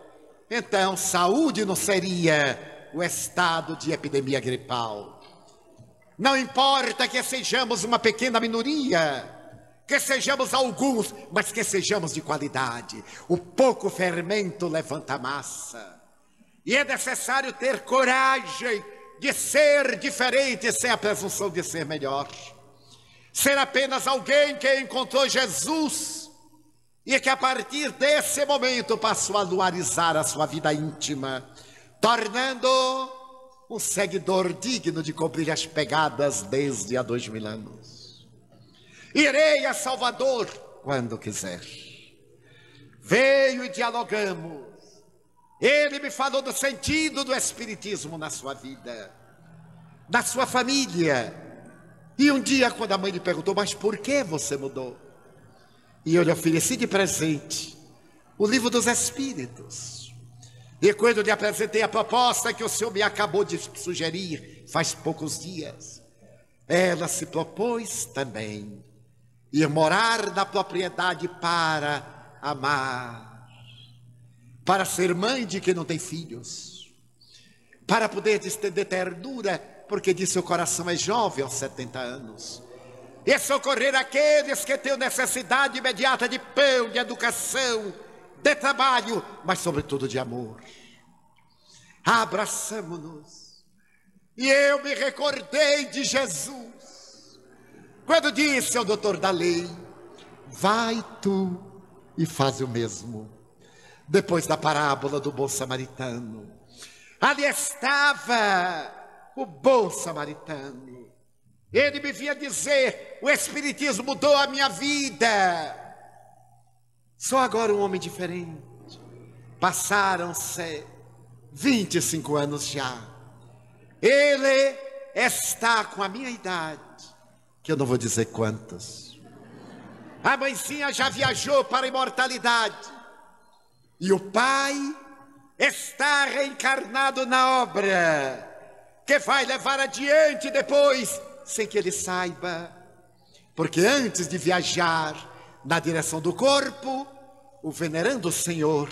então saúde não seria o estado de epidemia gripal. Não importa que sejamos uma pequena minoria, que sejamos alguns, mas que sejamos de qualidade. O pouco fermento levanta a massa. E é necessário ter coragem de ser diferente sem a presunção de ser melhor. Ser apenas alguém que encontrou Jesus e que a partir desse momento passou a luarizar a sua vida íntima, tornando um seguidor digno de cobrir as pegadas desde há 2000 anos. Irei a Salvador quando quiser. Veio e dialogamos. Ele me falou do sentido do espiritismo na sua vida, na sua família. E um dia, quando a mãe lhe perguntou, mas por que você mudou? E eu lhe ofereci de presente o livro dos Espíritos. E quando lhe apresentei a proposta que o senhor me acabou de sugerir faz poucos dias, ela se propôs também ir morar na propriedade para amar, para ser mãe de quem não tem filhos, para poder estender ternura, porque disse o coração é jovem aos 70 anos, e socorrer aqueles que têm necessidade imediata de pão, de educação, de trabalho, mas sobretudo de amor. Abraçamo-nos, e eu me recordei de Jesus, quando disse ao doutor da lei, vai tu e faz o mesmo. Depois da parábola do bom samaritano, ali estava o bom samaritano. Ele me vinha dizer, o espiritismo mudou a minha vida. Sou agora um homem diferente. Passaram-se 25 anos já. Ele está com a minha idade, que eu não vou dizer quantas. A mãezinha já viajou para a imortalidade. E o pai está reencarnado na obra, que vai levar adiante depois, sem que ele saiba. Porque antes de viajar na direção do corpo, o venerando Senhor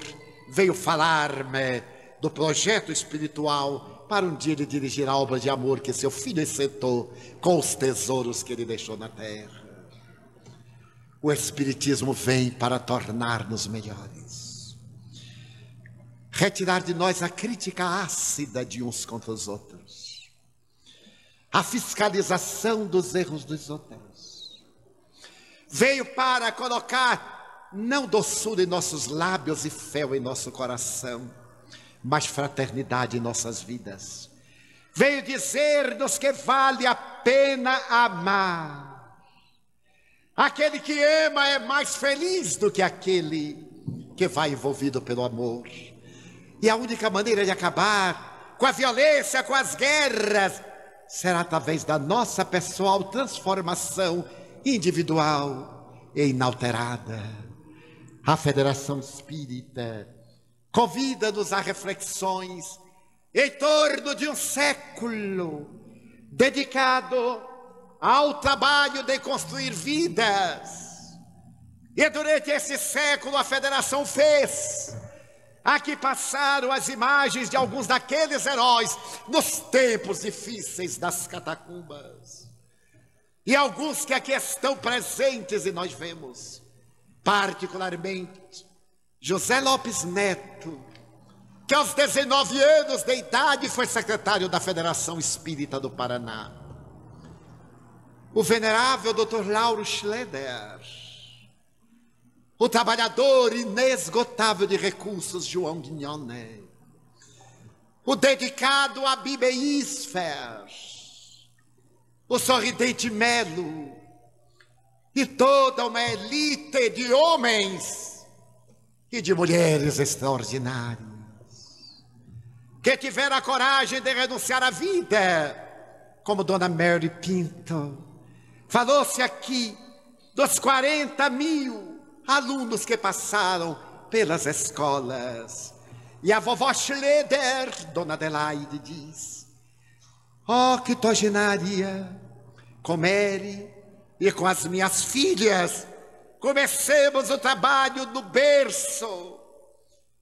veio falar-me do projeto espiritual para um dia ele dirigir a obra de amor que seu filho executou com os tesouros que ele deixou na terra. O Espiritismo vem para tornar-nos melhores, retirar de nós a crítica ácida de uns contra os outros, a fiscalização dos erros dos outros. Veio para colocar não doçura em nossos lábios e fel em nosso coração, mas fraternidade em nossas vidas. Veio dizer-nos que vale a pena amar. Aquele que ama é mais feliz do que aquele que vai envolvido pelo amor. E a única maneira de acabar com a violência, com as guerras, será através da nossa pessoal transformação individual e inalterada. A Federação Espírita convida-nos a reflexões em torno de um século dedicado ao trabalho de construir vidas. E durante esse século a Federação fez. Aqui passaram as imagens de alguns daqueles heróis nos tempos difíceis das catacumbas. E alguns que aqui estão presentes e nós vemos, particularmente, José Lopes Neto, que aos 19 anos de idade foi secretário da Federação Espírita do Paraná. O venerável Dr. Lauro Schleder, o trabalhador inesgotável de recursos João Guignone, o dedicado a Bibe Isfer, o sorridente Melo e toda uma elite de homens e de mulheres extraordinárias que tiveram a coragem de renunciar à vida como Dona Mary Pinto. Falou-se aqui dos 40 mil alunos que passaram pelas escolas. E a vovó Schleder, Dona Adelaide, diz: oh, que octogenária, com Mary e com as minhas filhas, comecemos o trabalho no berço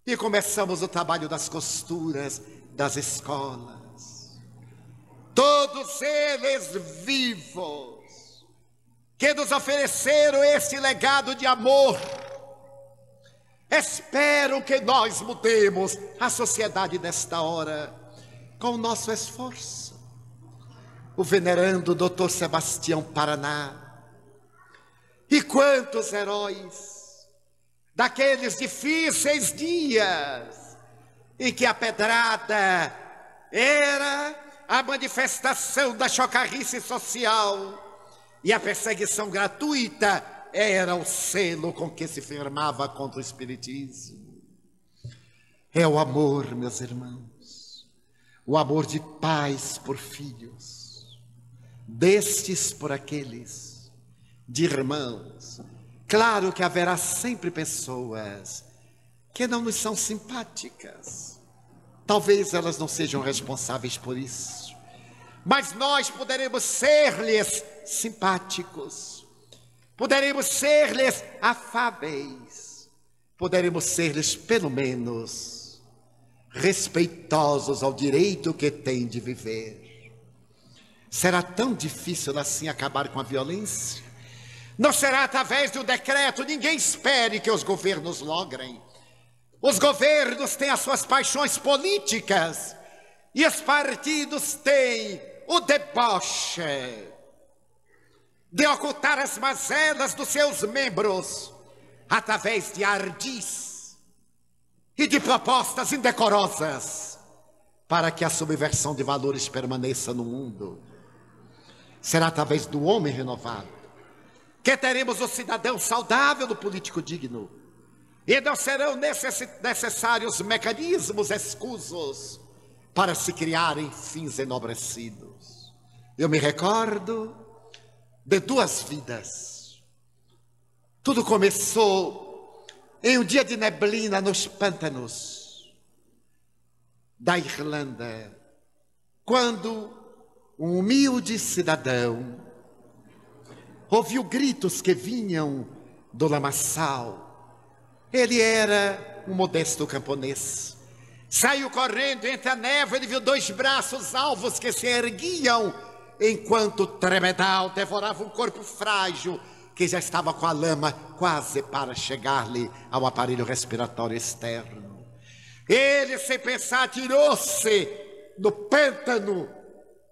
e começamos o trabalho das costuras das escolas. Todos eles vivos, que nos ofereceram esse legado de amor. Espero que nós mudemos a sociedade nesta hora com o nosso esforço. O venerando Dr. Sebastião Paraná. E quantos heróis daqueles difíceis dias em que a pedrada era a manifestação da chocarrice social e a perseguição gratuita era o selo com que se firmava contra o espiritismo. É o amor, meus irmãos, o amor de pais por filhos, destes por aqueles, de irmãos. Claro que haverá sempre pessoas que não nos são simpáticas. Talvez elas não sejam responsáveis por isso, mas nós poderemos ser-lhes simpáticos, poderemos ser-lhes afáveis, poderemos ser-lhes pelo menos respeitosos ao direito que têm de viver. Será tão difícil assim acabar com a violência? Não será através de um decreto? Ninguém espere que os governos logrem. Os governos têm as suas paixões políticas e os partidos têm o deboche de ocultar as mazelas dos seus membros através de ardis e de propostas indecorosas para que a subversão de valores permaneça no mundo. Será através do homem renovado que teremos o cidadão saudável do político digno. E não serão necessários mecanismos escusos para se criarem fins enobrecidos. Eu me recordo de duas vidas. Tudo começou em um dia de neblina nos pântanos da Irlanda, quando um humilde cidadão ouviu gritos que vinham do lamaçal. Ele era um modesto camponês. Saiu correndo entre a névoa e viu dois braços alvos que se erguiam, enquanto o tremedal devorava um corpo frágil que já estava com a lama quase para chegar-lhe ao aparelho respiratório externo. Ele, sem pensar, atirou-se no pântano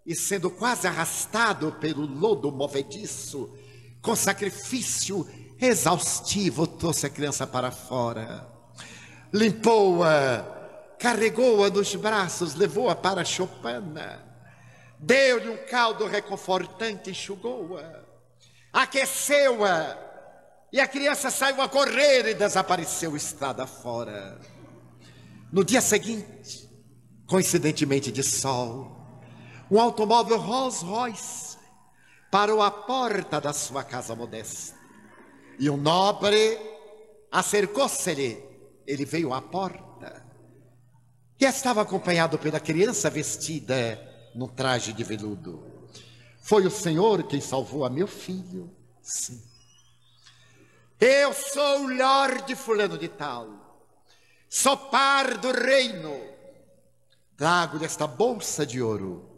e, sendo quase arrastado pelo lodo movediço, com sacrifício exaustivo, trouxe a criança para fora, limpou-a, carregou-a nos braços, levou-a para a choupana, deu-lhe um caldo reconfortante, enxugou-a, aqueceu-a, e a criança saiu a correr e desapareceu estrada fora. No dia seguinte, coincidentemente de sol, um automóvel Rolls Royce parou à porta da sua casa modesta. E um nobre acercou-se-lhe. Ele veio à porta e estava acompanhado pela criança vestida num traje de veludo. Foi o Senhor quem salvou a meu filho? Sim. Eu sou o Lorde fulano de tal, sou par do reino. Trago-lhe esta bolsa de ouro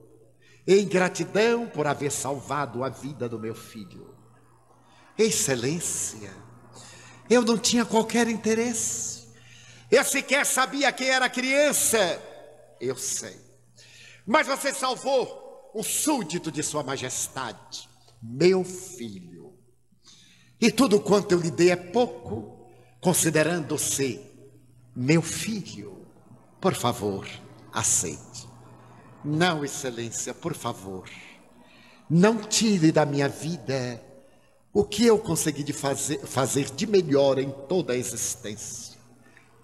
em gratidão por haver salvado a vida do meu filho. Excelência, eu não tinha qualquer interesse. Eu sequer sabia quem era a criança. Eu sei. Mas você salvou um súdito de sua majestade, meu filho. E tudo quanto eu lhe dei é pouco, considerando-se meu filho. Por favor, aceite. Não, excelência, por favor, não tire da minha vida o que eu consegui fazer de melhor em toda a existência.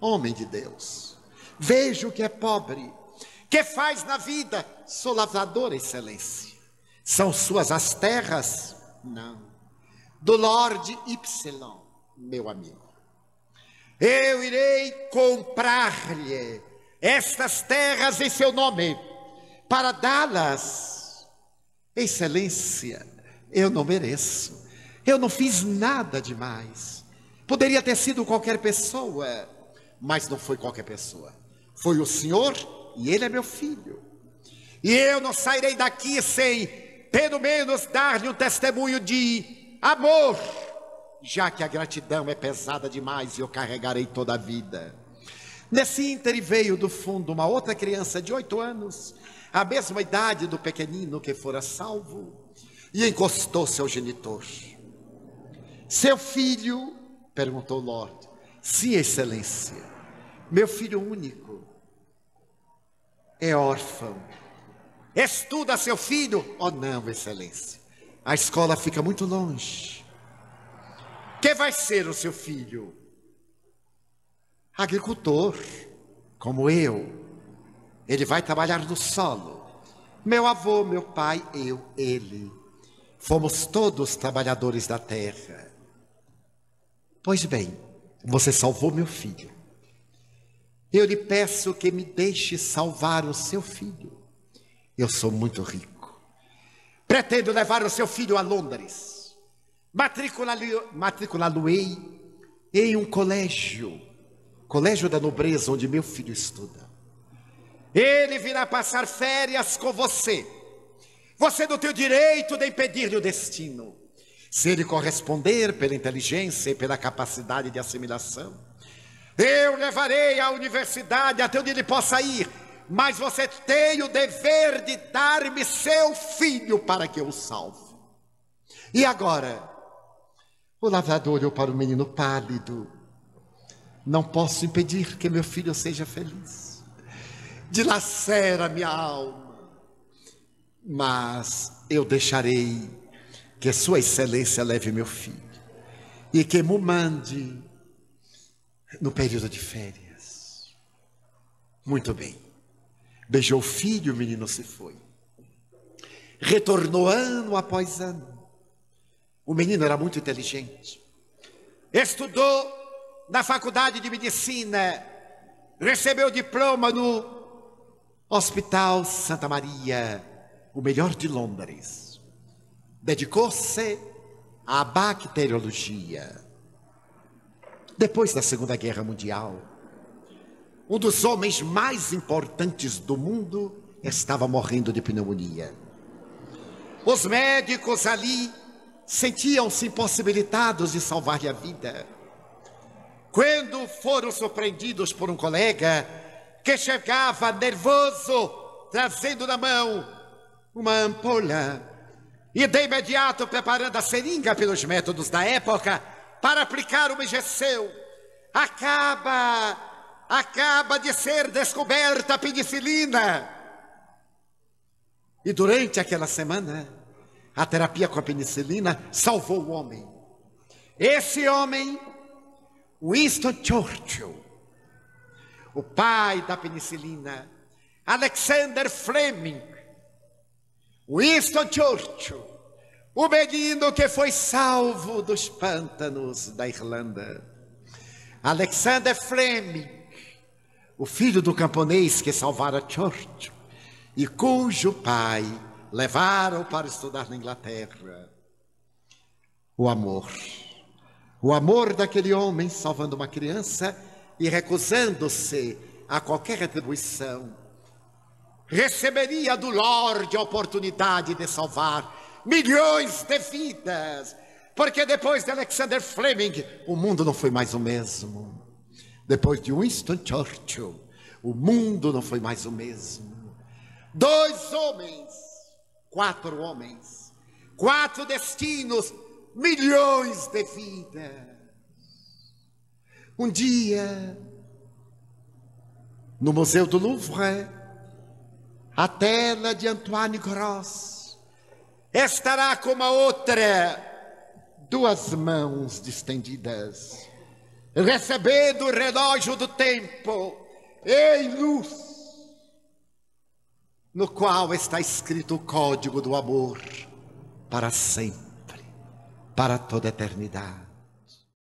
Homem de Deus, vejo que é pobre, que faz na vida. Sou lavrador, excelência. São suas as terras? Não. Do Lord Y, meu amigo. Eu irei comprar-lhe estas terras em seu nome, para dá-las. Excelência, eu não mereço. Eu não fiz nada demais. Poderia ter sido qualquer pessoa, mas não foi qualquer pessoa. Foi o senhor e ele é meu filho. E eu não sairei daqui sem, pelo menos, dar-lhe um testemunho de amor, já que a gratidão é pesada demais e eu carregarei toda a vida. Nesse ínterim veio do fundo uma outra criança de 8 anos, a mesma idade do pequenino que fora salvo, e encostou-se ao genitor. Seu filho? Perguntou o Lorde. Sim, excelência. Meu filho único. É órfão. Estuda seu filho? Oh não, excelência. A escola fica muito longe. Que vai ser o seu filho? Agricultor, como eu. Ele vai trabalhar no solo. Meu avô, meu pai, eu, ele. Fomos todos trabalhadores da terra. Pois bem, você salvou meu filho. Eu lhe peço que me deixe salvar o seu filho. Eu sou muito rico. Pretendo levar o seu filho a Londres. Matriculá-lo-ei em um colégio da nobreza onde meu filho estuda. Ele virá passar férias com você. Você não tem o direito de impedir-lhe o destino. Se ele corresponder pela inteligência e pela capacidade de assimilação, eu levarei à universidade até onde ele possa ir. Mas você tem o dever de dar-me seu filho para que eu o salve. E agora? O lavrador olhou para o menino pálido. Não posso impedir que meu filho seja feliz. Dilacera minha alma. Mas eu deixarei que sua excelência leve meu filho. E que me mande no período de férias. Muito bem. Beijou o filho, o menino se foi. Retornou ano após ano. O menino era muito inteligente. Estudou na faculdade de medicina. Recebeu diploma no Hospital Santa Maria, o melhor de Londres. Dedicou-se à bacteriologia. Depois da Segunda Guerra Mundial, um dos homens mais importantes do mundo estava morrendo de pneumonia. Os médicos ali sentiam-se impossibilitados de salvar-lhe a vida. Quando foram surpreendidos por um colega que chegava nervoso, trazendo na mão uma ampola, e de imediato preparando a seringa pelos métodos da época para aplicar uma injeção, acaba de ser descoberta a penicilina. E durante aquela semana, a terapia com a penicilina salvou o homem. Esse homem, Winston Churchill, o pai da penicilina, Alexander Fleming, Winston Churchill, o menino que foi salvo dos pântanos da Irlanda. Alexander Fleming, o filho do camponês que salvara Churchill e cujo pai levaram para estudar na Inglaterra. O amor daquele homem salvando uma criança e recusando-se a qualquer retribuição, receberia do Lorde a oportunidade de salvar milhões de vidas, porque depois de Alexander Fleming, o mundo não foi mais o mesmo. Depois de Winston Churchill, o mundo não foi mais o mesmo. 2 homens, 4 homens, 4 destinos, milhões de vidas. Um dia, no Museu do Louvre, a tela de Antoine Gros estará com uma outra, 2 mãos distendidas, recebendo o relógio do tempo em luz. no qual está escrito o código do amor para sempre, para toda a eternidade.